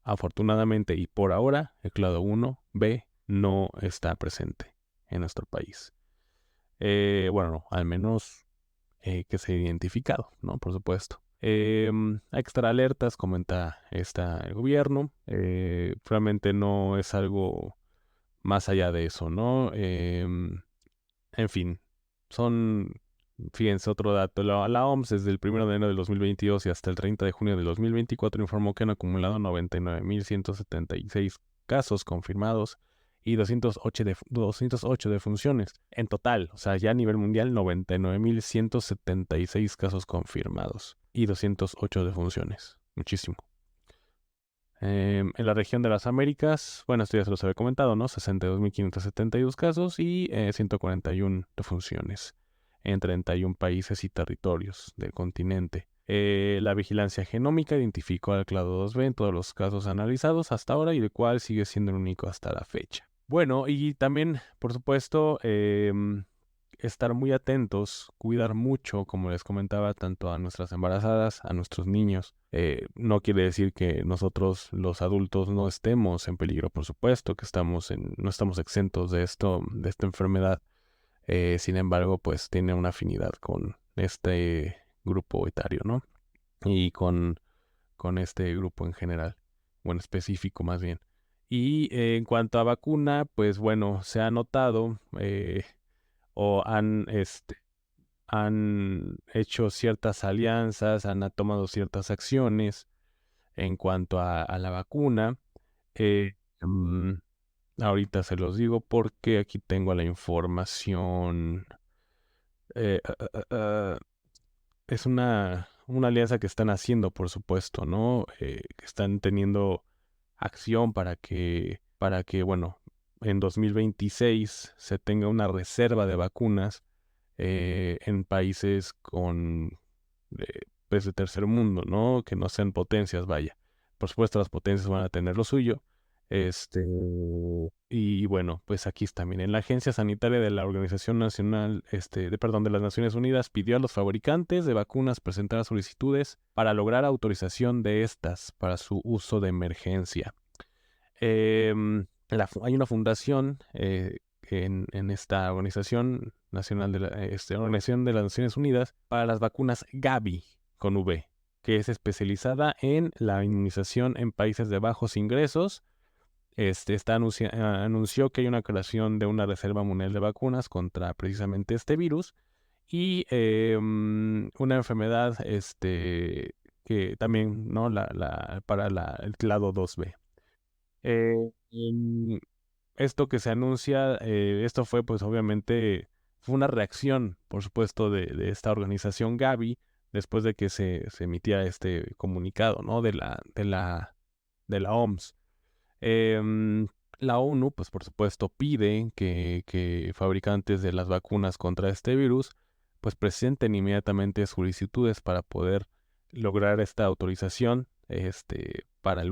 Afortunadamente y por ahora, el clado 1B no está presente en nuestro país. Bueno, no, al menos que se ha identificado, ¿no? Por supuesto. Hay que estar alertas, comenta el gobierno. Realmente no es algo más allá de eso, ¿no? En fin, son, fíjense, otro dato. La OMS desde el 1 de enero de 2022 y hasta el 30 de junio de 2024 informó que han acumulado 99.176 casos confirmados y 208 defunciones. En total, o sea, ya a nivel mundial, 99.176 casos confirmados y 208 defunciones. Muchísimo. En la región de las Américas, bueno, esto ya se los había comentado, ¿no? 62.572 casos y 141 defunciones en 31 países y territorios del continente. La vigilancia genómica identificó al clado 2B en todos los casos analizados hasta ahora y el cual sigue siendo el único hasta la fecha. Bueno, y también, por supuesto, estar muy atentos, cuidar mucho, como les comentaba, tanto a nuestras embarazadas, a nuestros niños. No quiere decir que nosotros, los adultos, no estemos en peligro, por supuesto, que no estamos exentos de esta enfermedad. Sin embargo, pues tiene una afinidad con este grupo etario, ¿no? Y con este grupo en general, o en específico más bien. Y en cuanto a vacuna, pues bueno, se ha notado o han hecho ciertas alianzas, han tomado ciertas acciones en cuanto a la vacuna. Eh, mm, Ahorita se los digo porque aquí tengo la información. Eh, ah, ah, ah, ah, es una alianza que están haciendo, por supuesto, ¿no? Que están teniendo acción para que, bueno, en 2026 se tenga una reserva de vacunas en países pues de tercer mundo, ¿no? Que no sean potencias, vaya. Por supuesto, las potencias van a tener lo suyo. Este, y bueno, pues aquí está. Miren, la Agencia Sanitaria de la Organización Nacional, de las Naciones Unidas pidió a los fabricantes de vacunas presentar solicitudes para lograr autorización de estas para su uso de emergencia. Hay una fundación en esta Organización Nacional Organización de las Naciones Unidas para las vacunas Gavi con V, que es especializada en la inmunización en países de bajos ingresos. Anunció que hay una creación de una reserva mundial de vacunas contra precisamente este virus y una enfermedad que también, ¿no? Para el clado 2B. Eh, em, Esto que se anuncia, esto fue pues obviamente, fue una reacción, por supuesto, de esta organización Gavi, después de que se emitía este comunicado, ¿no? De la OMS. Em, la ONU, pues por supuesto, pide que fabricantes de las vacunas contra este virus, pues presenten inmediatamente solicitudes para poder lograr esta autorización, para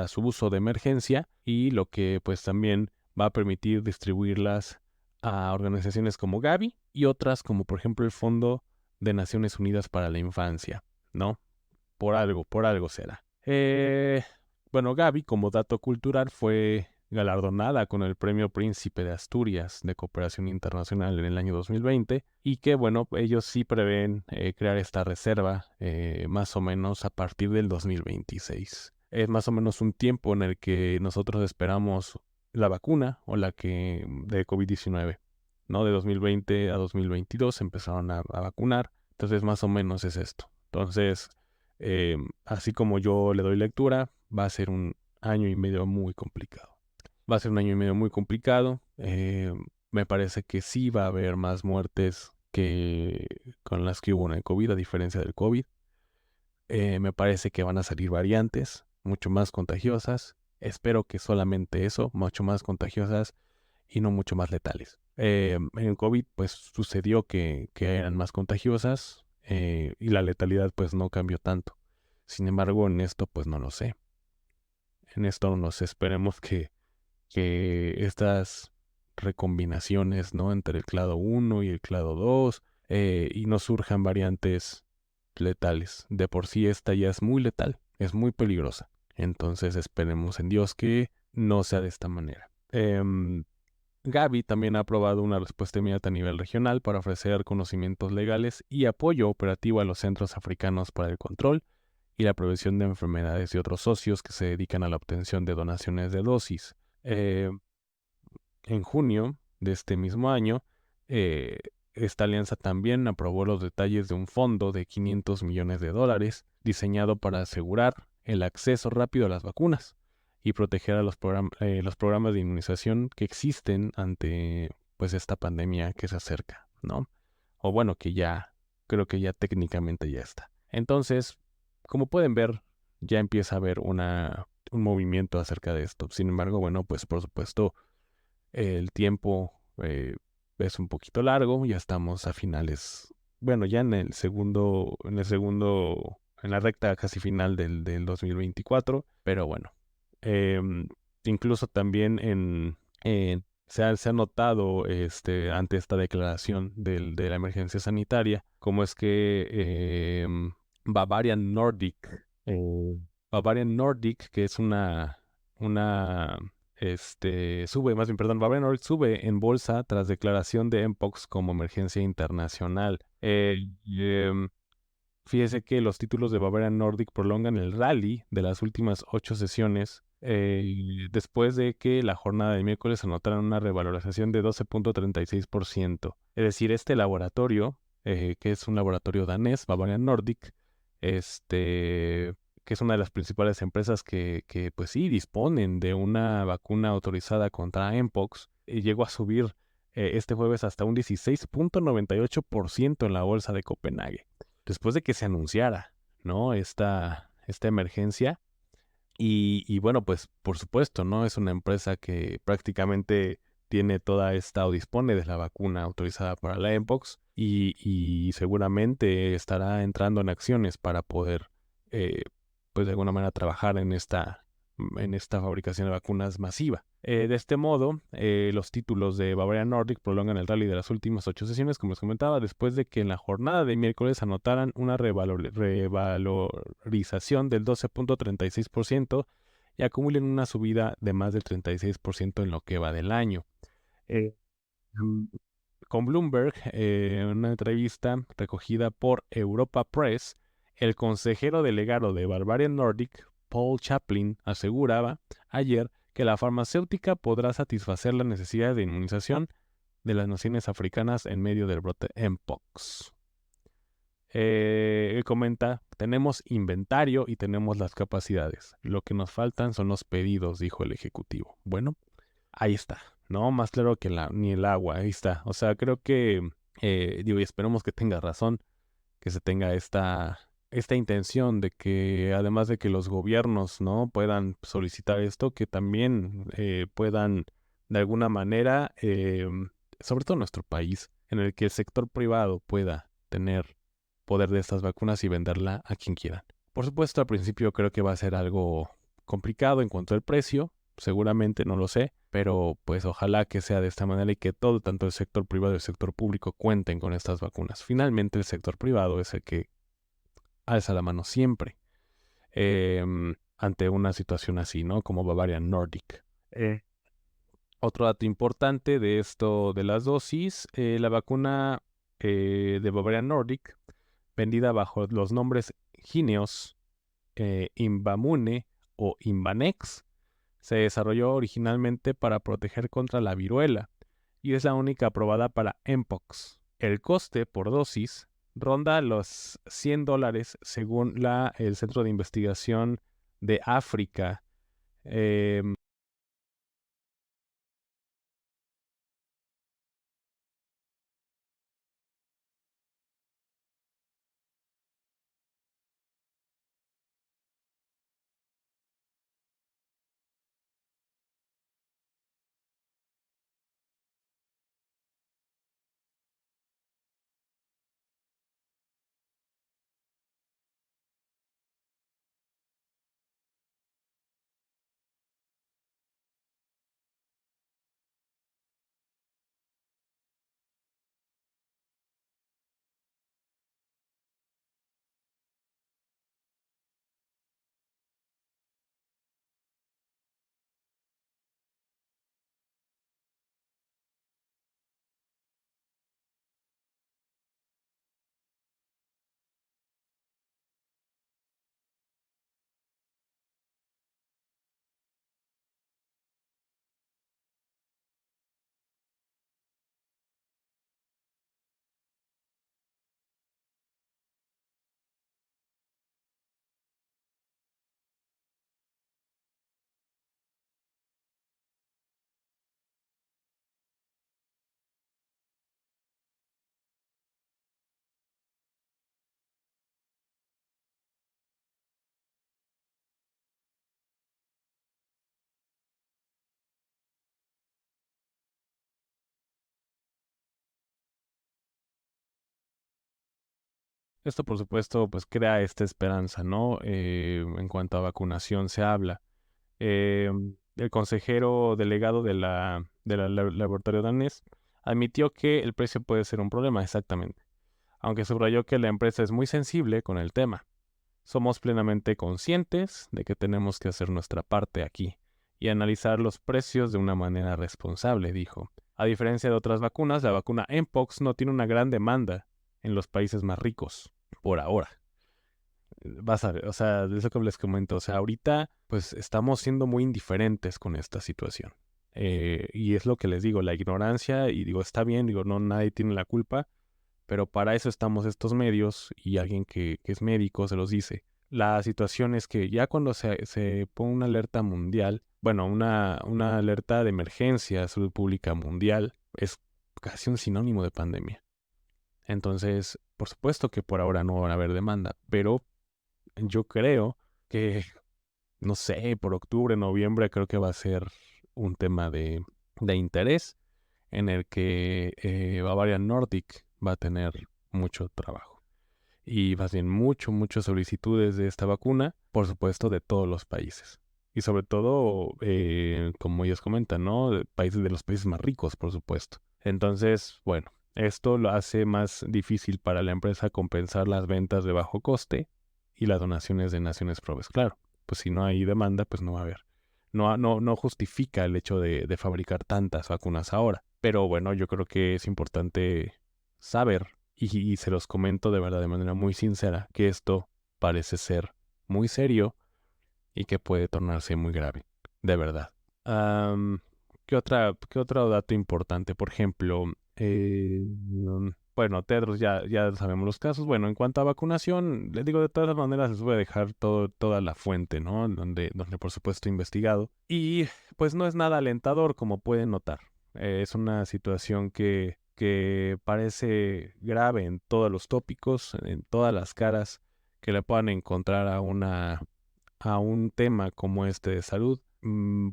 su uso de emergencia y lo que pues también va a permitir distribuirlas a organizaciones como Gavi y otras como por ejemplo el Fondo de Naciones Unidas para la Infancia, ¿no? Por algo será. Bueno, Gavi, como dato cultural, fue galardonada con el Premio Príncipe de Asturias de Cooperación Internacional en el año 2020 y que, bueno, ellos sí prevén crear esta reserva más o menos a partir del 2026. Es más o menos un tiempo en el que nosotros esperamos la vacuna o la que de COVID-19, ¿no? De 2020 a 2022 empezaron a vacunar, entonces más o menos es esto. Entonces, así como yo le doy lectura, va a ser un año y medio muy complicado. Va a ser un año y medio muy complicado. Me parece que sí va a haber más muertes que con las que hubo en el COVID, a diferencia del COVID. Me parece que van a salir variantes mucho más contagiosas. Espero que solamente eso, mucho más contagiosas y no mucho más letales. En el COVID, pues sucedió que eran más contagiosas y la letalidad pues no cambió tanto. Sin embargo, en esto pues no lo sé. En esto nos esperemos que estas recombinaciones, ¿no? Entre el clado 1 y el clado 2 y no surjan variantes letales. De por sí esta ya es muy letal, es muy peligrosa. Entonces esperemos en Dios que no sea de esta manera. Gavi también ha aprobado una respuesta inmediata a nivel regional para ofrecer conocimientos legales y apoyo operativo a los centros africanos para el control y la prevención de enfermedades y otros socios que se dedican a la obtención de donaciones de dosis. Eh, en junio de este mismo año, eh, esta alianza también aprobó los detalles de un fondo de $500 millones diseñado para asegurar el acceso rápido a las vacunas y proteger a los programas de inmunización que existen ante pues esta pandemia que se acerca, ¿no? O bueno, que ya, creo que ya técnicamente ya está. Entonces, como pueden ver, ya empieza a haber un movimiento acerca de esto. Sin embargo, bueno, pues por supuesto, el tiempo es un poquito largo, ya estamos a finales, bueno, ya en la recta casi final del 2024, pero bueno, em, incluso también se ha notado ante esta declaración de la emergencia sanitaria, cómo es que Bavarian Nordic, eh, Bavarian Nordic, que es una más bien, perdón, Bavarian Nordic sube en bolsa tras declaración de Mpox como emergencia internacional. Fíjese que los títulos de Bavarian Nordic prolongan el rally de las últimas 8 sesiones, después de que la jornada de miércoles anotaran una revalorización de 12.36%. Es decir, este laboratorio, que es un laboratorio danés, Bavarian Nordic, que es una de las principales empresas que pues sí, disponen de una vacuna autorizada contra Mpox, llegó a subir este jueves hasta un 16.98% en la bolsa de Copenhague después de que se anunciara, ¿no? Esta emergencia. Y bueno, pues por supuesto, ¿no? Es una empresa que prácticamente tiene toda esta o dispone de la vacuna autorizada para la Mpox y seguramente estará entrando en acciones para poder, eh, pues de alguna manera trabajar en esta fabricación de vacunas masiva. De este modo, los títulos de Bavarian Nordic prolongan el rally de las últimas 8 sesiones, como les comentaba, después de que en la jornada de miércoles anotaran una revalorización del 12.36% y acumulen una subida de más del 36% en lo que va del año. Eh, mm, con Bloomberg, en una entrevista recogida por Europa Press, el consejero delegado de Bavarian Nordic, Paul Chaplin, aseguraba ayer que la farmacéutica podrá satisfacer las necesidades de inmunización de las naciones africanas en medio del brote Mpox. Él comenta, tenemos inventario y tenemos las capacidades. Lo que nos faltan son los pedidos, dijo el ejecutivo. Bueno, ahí está, ¿no? Más claro que ni el agua, ahí está. O sea, creo que, y esperemos que tenga razón, que se tenga esta intención de que, además de que los gobiernos, ¿no? Puedan solicitar esto, que también puedan, de alguna manera, sobre todo en nuestro país, en el que el sector privado pueda tener poder de estas vacunas y venderla a quien quiera. Por supuesto, al principio creo que va a ser algo complicado en cuanto al precio, seguramente no lo sé, pero pues ojalá que sea de esta manera y que todo, tanto el sector privado y el sector público, cuenten con estas vacunas. Finalmente el sector privado es el que alza la mano siempre ante una situación así, ¿no? Como Bavarian Nordic. Otro dato importante de esto de las dosis, la vacuna de Bavarian Nordic, vendida bajo los nombres Gineos, Invamune o Invanex, se desarrolló originalmente para proteger contra la viruela y es la única aprobada para Mpox. El coste por dosis ronda los $100 según el Centro de Investigación de África. Esto, por supuesto, pues crea esta esperanza, ¿no? En cuanto a vacunación se habla. Eh, el consejero delegado de la laboratorio danés admitió que el precio puede ser un problema, exactamente, aunque subrayó que la empresa es muy sensible con el tema. Somos plenamente conscientes de que tenemos que hacer nuestra parte aquí y analizar los precios de una manera responsable, dijo. A diferencia de otras vacunas, la vacuna Mpox no tiene una gran demanda en los países más ricos, por ahora. Vas a ver, o sea, de eso que les comento, o sea, ahorita pues estamos siendo muy indiferentes con esta situación. Y es lo que les digo, la ignorancia, y digo, está bien, digo, no, nadie tiene la culpa, pero para eso estamos estos medios y alguien que es médico se los dice. La situación es que ya cuando se pone una alerta mundial, bueno, una alerta de emergencia de salud pública mundial, es casi un sinónimo de pandemia. Entonces, por supuesto que por ahora no va a haber demanda, pero yo creo que, no sé, por octubre, noviembre, creo que va a ser un tema de interés en el que Bavarian Nordic va a tener mucho trabajo. Y más bien muchas solicitudes de esta vacuna, por supuesto, de todos los países. Y sobre todo, como ellos comentan, ¿no? De los países más ricos, por supuesto. Entonces, bueno, esto lo hace más difícil para la empresa compensar las ventas de bajo coste y las donaciones de naciones pobres. Claro, pues si no hay demanda, pues no va a haber. No justifica el hecho de fabricar tantas vacunas ahora. Pero bueno, yo creo que es importante saber, y se los comento de verdad de manera muy sincera, que esto parece ser muy serio y que puede tornarse muy grave, de verdad. Am, ¿qué otro dato importante? Por ejemplo, bueno, Tedros ya sabemos los casos. Bueno, en cuanto a vacunación, les digo, de todas maneras les voy a dejar toda la fuente, ¿no? Donde por supuesto he investigado. Y pues no es nada alentador, como pueden notar. Es una situación que parece grave en todos los tópicos, en todas las caras que le puedan encontrar a un tema como este de salud.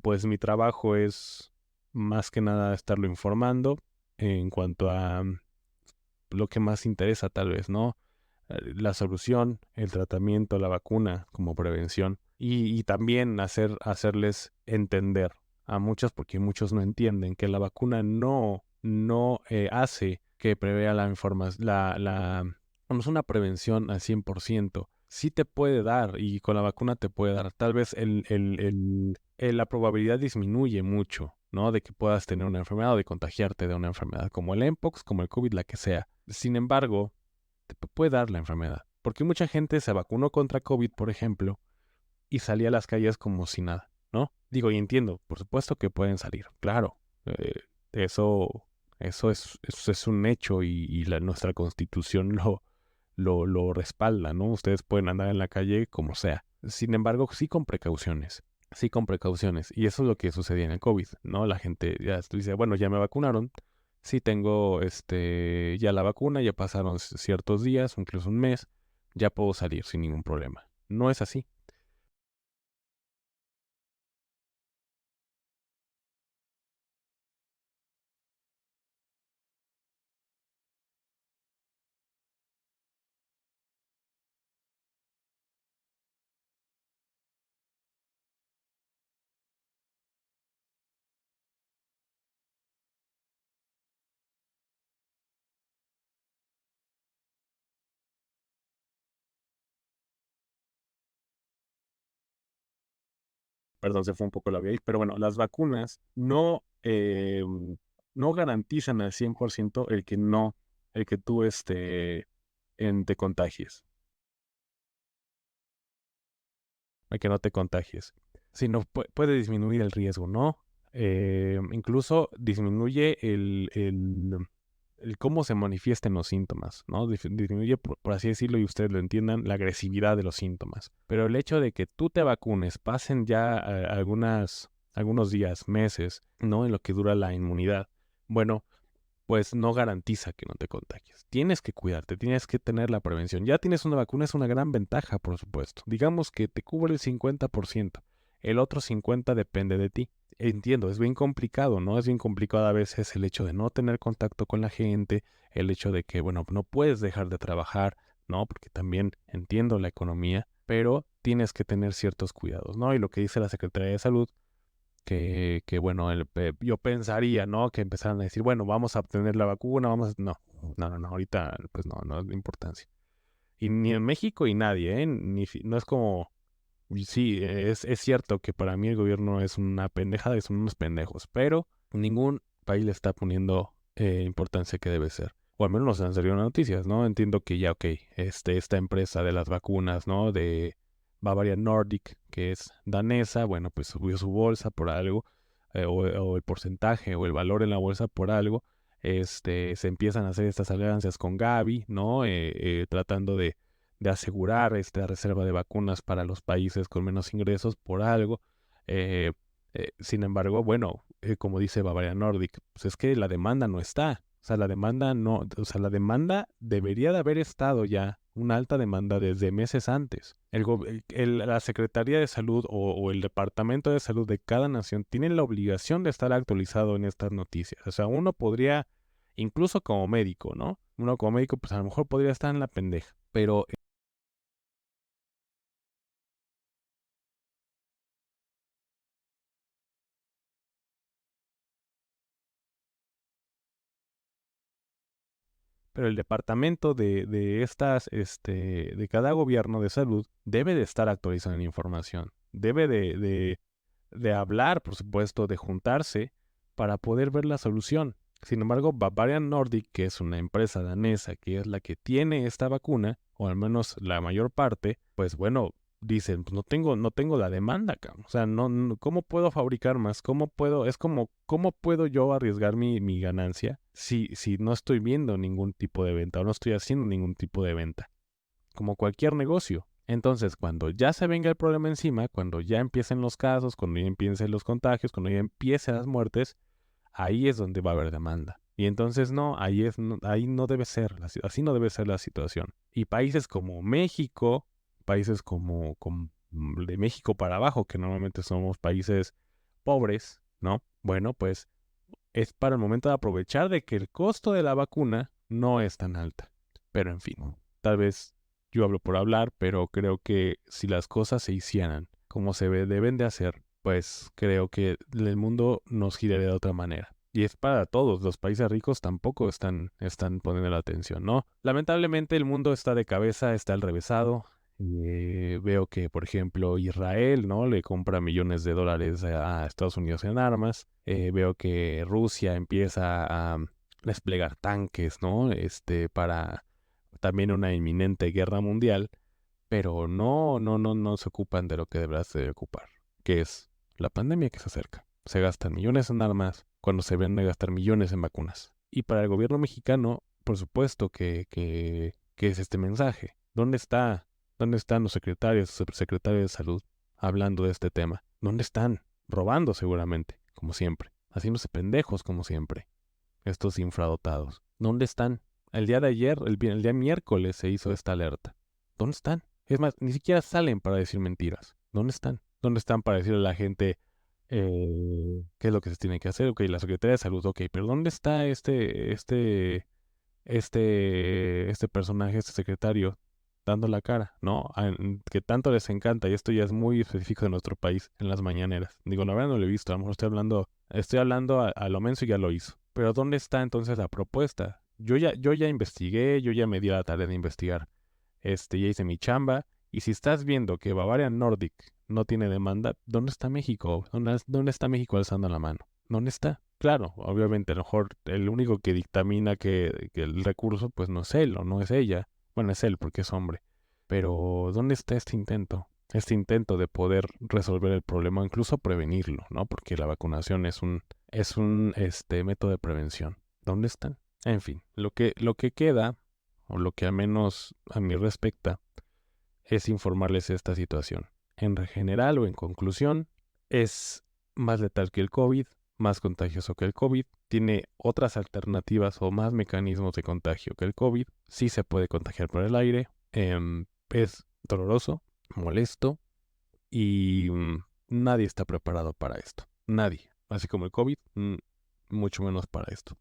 Pues mi trabajo es más que nada estarlo informando en cuanto a lo que más interesa tal vez, ¿no? La solución, el tratamiento, la vacuna como prevención y también hacerles entender a muchos, porque muchos no entienden que la vacuna no hace que prevea la información, no es una prevención al 100%. Sí te puede dar y con la vacuna te puede dar. Tal vez la probabilidad disminuye mucho, ¿no? De que puedas tener una enfermedad o de contagiarte de una enfermedad como el Mpox, como el COVID, la que sea. Sin embargo, te puede dar la enfermedad. Porque mucha gente se vacunó contra COVID, por ejemplo, y salía a las calles como si nada, ¿no? Digo, y entiendo, por supuesto que pueden salir, claro. Eso, eso es un hecho y nuestra constitución lo respalda, ¿no? Ustedes pueden andar en la calle como sea. Sin embargo, sí con precauciones. Sí con precauciones. Y eso es lo que sucedía en el COVID, ¿no? La gente ya dice, bueno, ya me vacunaron. Sí tengo ya la vacuna, ya pasaron ciertos días, incluso un mes, ya puedo salir sin ningún problema. No es así. Perdón, se fue un poco la vía, pero bueno, las vacunas no garantizan al 100% el que tú te contagies, el que no te contagies, sino puede disminuir el riesgo, ¿no? Incluso disminuye el cómo se manifiesten los síntomas, ¿no? Disminuye, por así decirlo, y ustedes lo entiendan, la agresividad de los síntomas. Pero el hecho de que tú te vacunes, pasen ya algunos días, meses, ¿no? En lo que dura la inmunidad, bueno, pues no garantiza que no te contagies. Tienes que cuidarte, tienes que tener la prevención. Ya tienes una vacuna, es una gran ventaja, por supuesto. Digamos que te cubre el 50%, el otro 50% depende de ti. Entiendo, es bien complicado, ¿no? Es bien complicado a veces el hecho de no tener contacto con la gente, el hecho de que, bueno, no puedes dejar de trabajar, ¿no? Porque también entiendo la economía, pero tienes que tener ciertos cuidados, ¿no? Y lo que dice la Secretaría de Salud, que bueno, yo pensaría, ¿no? Que empezaran a decir, bueno, vamos a obtener la vacuna, no, ahorita pues no es de importancia. Y ni en México y nadie, ¿eh? No es como, y sí, es cierto que para mí el gobierno es una pendejada y son unos pendejos, pero ningún país le está poniendo importancia que debe ser. O al menos nos han salido noticias, ¿no? Entiendo que ya, ok, esta empresa de las vacunas, ¿no? De Bavaria Nordic, que es danesa, bueno, pues subió su bolsa por algo, o el porcentaje o el valor en la bolsa por algo. Se empiezan a hacer estas alianzas con Gavi, ¿no? Tratando de asegurar esta reserva de vacunas para los países con menos ingresos por algo. Eh, Sin embargo, bueno, como dice Bavaria Nordic, pues es que la demanda no está. O sea, la demanda no, o sea, la demanda debería de haber estado ya, una alta demanda desde meses antes. La Secretaría de Salud o el Departamento de Salud de cada nación tienen la obligación de estar actualizado en estas noticias. O sea, uno podría, incluso como médico, ¿no? Uno como médico, pues a lo mejor podría estar en la pendeja, pero el departamento de cada gobierno de salud debe de estar actualizando la información. Debe de hablar, por supuesto, de juntarse para poder ver la solución. Sin embargo, Bavarian Nordic, que es una empresa danesa que es la que tiene esta vacuna, o al menos la mayor parte, pues bueno, dicen, pues no tengo la demanda, cabrón. O sea, ¿cómo puedo fabricar más? ¿Cómo puedo yo arriesgar mi ganancia si no estoy viendo ningún tipo de venta o no estoy haciendo ningún tipo de venta? Como cualquier negocio. Entonces, cuando ya se venga el problema encima, cuando ya empiecen los casos, cuando ya empiecen los contagios, cuando ya empiecen las muertes, ahí es donde va a haber demanda. Y entonces ahí no debe ser, así no debe ser la situación. Y países como México, países como de México para abajo, que normalmente somos países pobres, ¿no? Bueno, pues es para el momento de aprovechar de que el costo de la vacuna no es tan alta. Pero en fin, tal vez yo hablo por hablar, pero creo que si las cosas se hicieran como deben de hacer, pues creo que el mundo nos giraría de otra manera. Y es para todos, los países ricos tampoco están poniendo la atención, ¿no? Lamentablemente el mundo está de cabeza, está al revésado. Veo que, por ejemplo, Israel, ¿no? Le compra millones de dólares a Estados Unidos en armas. Veo que Rusia empieza a desplegar tanques, ¿no? Para también una inminente guerra mundial, pero no se ocupan de lo que deberá de ocupar, que es la pandemia que se acerca. Se gastan millones en armas cuando se ven a gastar millones en vacunas. Y para el gobierno mexicano, por supuesto que es este mensaje. ¿Dónde están los subsecretarios de salud hablando de este tema? ¿Dónde están? Robando seguramente, como siempre. Haciéndose pendejos como siempre. Estos infradotados. ¿Dónde están? El día de ayer, el día miércoles se hizo esta alerta. ¿Dónde están? Es más, ni siquiera salen para decir mentiras. ¿Dónde están? ¿Dónde están para decirle a la gente qué es lo que se tiene que hacer? Ok, la Secretaría de Salud, ok, pero ¿dónde está este personaje, este secretario, dando la cara, ¿no? Que tanto les encanta, y esto ya es muy específico de nuestro país, en las mañaneras. Digo, la verdad no lo he visto, a lo mejor estoy hablando a lo menso y ya lo hizo. Pero ¿dónde está entonces la propuesta? Yo ya investigué, yo ya me di la tarea de investigar. Ya hice mi chamba, y si estás viendo que Bavaria Nordic no tiene demanda, ¿dónde está México? ¿Dónde está México alzando la mano? ¿Dónde está? Claro, obviamente, a lo mejor el único que dictamina que el recurso, pues no es él o no es ella. Bueno, es él porque es hombre. Pero, ¿dónde está este intento? Este intento de poder resolver el problema, incluso prevenirlo, ¿no? Porque la vacunación es un método de prevención. ¿Dónde están? En fin, lo que queda, o lo que al menos a mí respecta, es informarles esta situación. En general o en conclusión, es más letal que el COVID, más contagioso que el COVID, tiene otras alternativas o más mecanismos de contagio que el COVID, sí se puede contagiar por el aire, es doloroso, molesto y nadie está preparado para esto. Nadie. Así como el COVID, mucho menos para esto.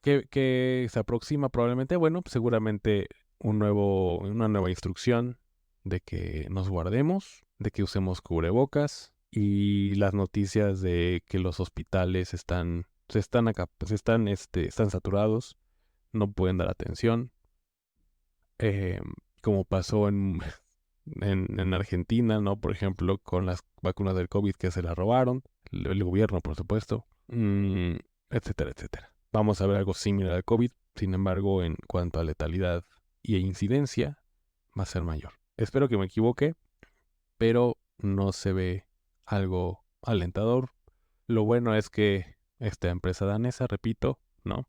¿Qué se aproxima probablemente? Bueno, pues seguramente una nueva instrucción de que nos guardemos, de que usemos cubrebocas y las noticias de que los hospitales están saturados, no pueden dar atención, eh, como pasó en Argentina, ¿no? Por ejemplo, con las vacunas del COVID que se las robaron, el gobierno, por supuesto, etcétera, etcétera. Vamos a ver algo similar al COVID, sin embargo, en cuanto a letalidad y incidencia, va a ser mayor. Espero que me equivoque, pero no se ve algo alentador. Lo bueno es que esta empresa danesa, repito, ¿no?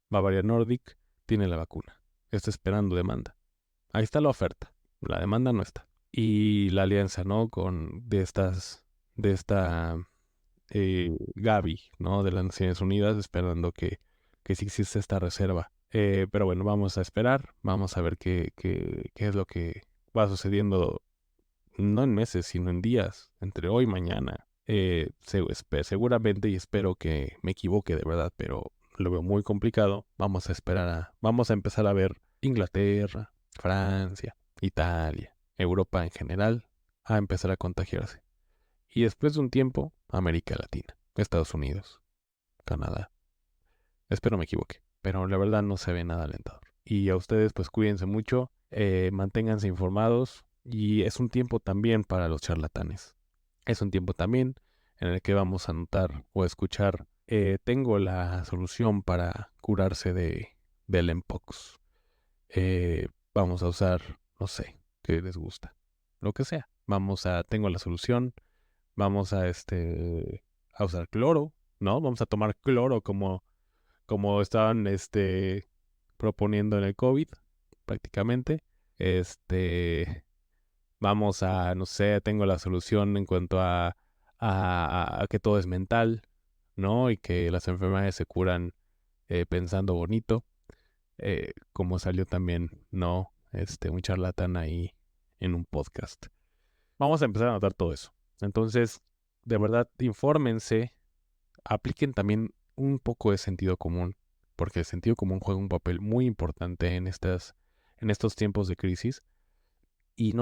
Bavaria Nordic tiene la vacuna. Está esperando demanda. Ahí está la oferta. La demanda no está. Y la alianza, ¿no? De esta Gavi, ¿no? De las Naciones Unidas, esperando que sí existe esta reserva. Pero bueno, vamos a esperar. Vamos a ver qué es lo que va sucediendo, no en meses, sino en días, entre hoy y mañana. Seguramente, y espero que me equivoque de verdad, pero lo veo muy complicado. Vamos a empezar a ver Inglaterra, Francia, Italia, Europa en general, a empezar a contagiarse. Y después de un tiempo, América Latina, Estados Unidos, Canadá. Espero me equivoque, pero la verdad no se ve nada alentador. Y a ustedes, pues cuídense mucho, manténganse informados y es un tiempo también para los charlatanes. Es un tiempo también en el que vamos a notar o escuchar, tengo la solución para curarse del Mpox. Vamos a usar, no sé, qué les gusta, lo que sea. Tengo la solución, vamos a usar cloro, ¿no? Vamos a tomar cloro como estaban proponiendo en el COVID, prácticamente. Este, no sé, tengo la solución en cuanto a que todo es mental, ¿no? Y que las enfermedades se curan pensando bonito, como salió también, ¿no? Un charlatán ahí en un podcast. Vamos a empezar a notar todo eso. Entonces, de verdad, infórmense, apliquen también un poco de sentido común, porque el sentido común juega un papel muy importante en estos tiempos de crisis. Y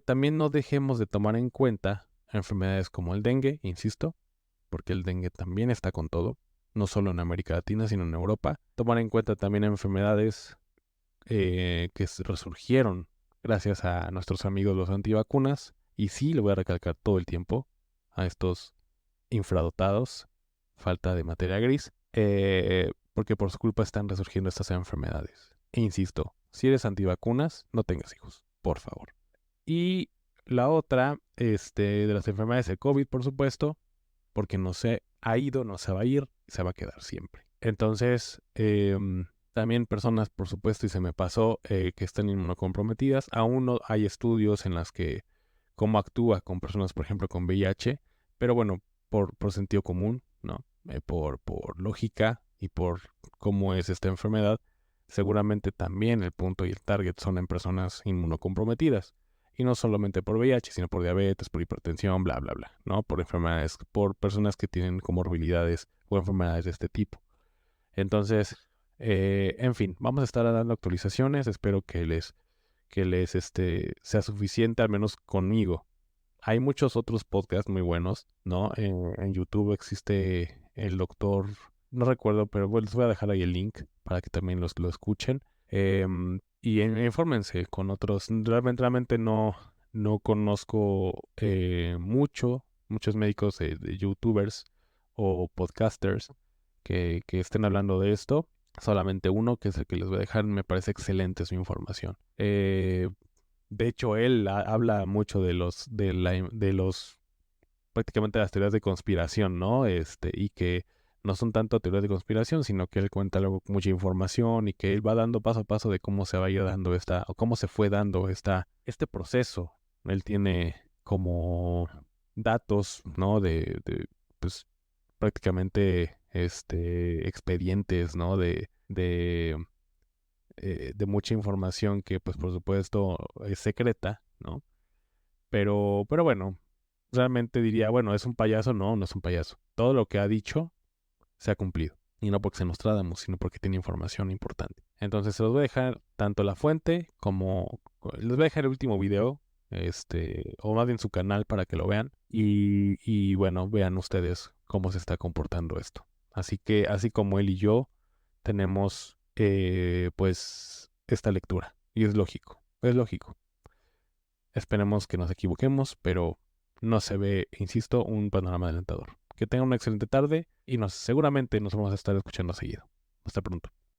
también no dejemos de tomar en cuenta enfermedades como el dengue, insisto, porque el dengue también está con todo, no solo en América Latina, sino en Europa. Tomar en cuenta también enfermedades que resurgieron gracias a nuestros amigos los antivacunas. Y sí, lo voy a recalcar todo el tiempo a estos infradotados, falta de materia gris, porque por su culpa están resurgiendo estas enfermedades. E insisto, si eres antivacunas, no tengas hijos, por favor. Y la otra, de las enfermedades de COVID, por supuesto, porque no se ha ido, no se va a ir, se va a quedar siempre. Entonces, también personas, por supuesto, y se me pasó, que están inmunocomprometidas. Aún no hay estudios en las que cómo actúa con personas, por ejemplo, con VIH, pero bueno, por sentido común, ¿no? Por lógica y por cómo es esta enfermedad, seguramente también el punto y el target son en personas inmunocomprometidas. Y no solamente por VIH, sino por diabetes, por hipertensión, bla, bla, bla, ¿no? Por enfermedades, por personas que tienen comorbilidades o enfermedades de este tipo. Entonces, en fin, vamos a estar dando actualizaciones. Espero que les sea suficiente, al menos conmigo. Hay muchos otros podcasts muy buenos, ¿no? En YouTube existe el doctor, no recuerdo, pero bueno, les voy a dejar ahí el link para que también lo escuchen. Infórmense con otros. Realmente no conozco muchos médicos de YouTubers o podcasters que estén hablando de esto. Solamente uno, que es el que les voy a dejar, me parece excelente su información. De hecho, él habla mucho de los prácticamente las teorías de conspiración, ¿no? Y que no son tanto teorías de conspiración, sino que él cuenta luego mucha información y que él va dando paso a paso de cómo se va a ir dando o cómo se fue dando este proceso. Él tiene como datos, ¿no? Pues, prácticamente, expedientes, ¿no? De mucha información que, pues, por supuesto, es secreta, ¿no? Pero bueno, realmente diría, bueno, ¿es un payaso? No, no es un payaso. Todo lo que ha dicho se ha cumplido. Y no porque se Nostradamus, sino porque tiene información importante. Entonces se los voy a dejar tanto la fuente como... Les voy a dejar el último video, o más bien su canal para que lo vean. Y bueno, vean ustedes cómo se está comportando esto. Así que, así como él y yo, tenemos pues esta lectura. Y es lógico, es lógico. Esperemos que nos equivoquemos, pero no se ve, insisto, un panorama adelantador. Que tengan una excelente tarde y seguramente nos vamos a estar escuchando seguido. Hasta pronto.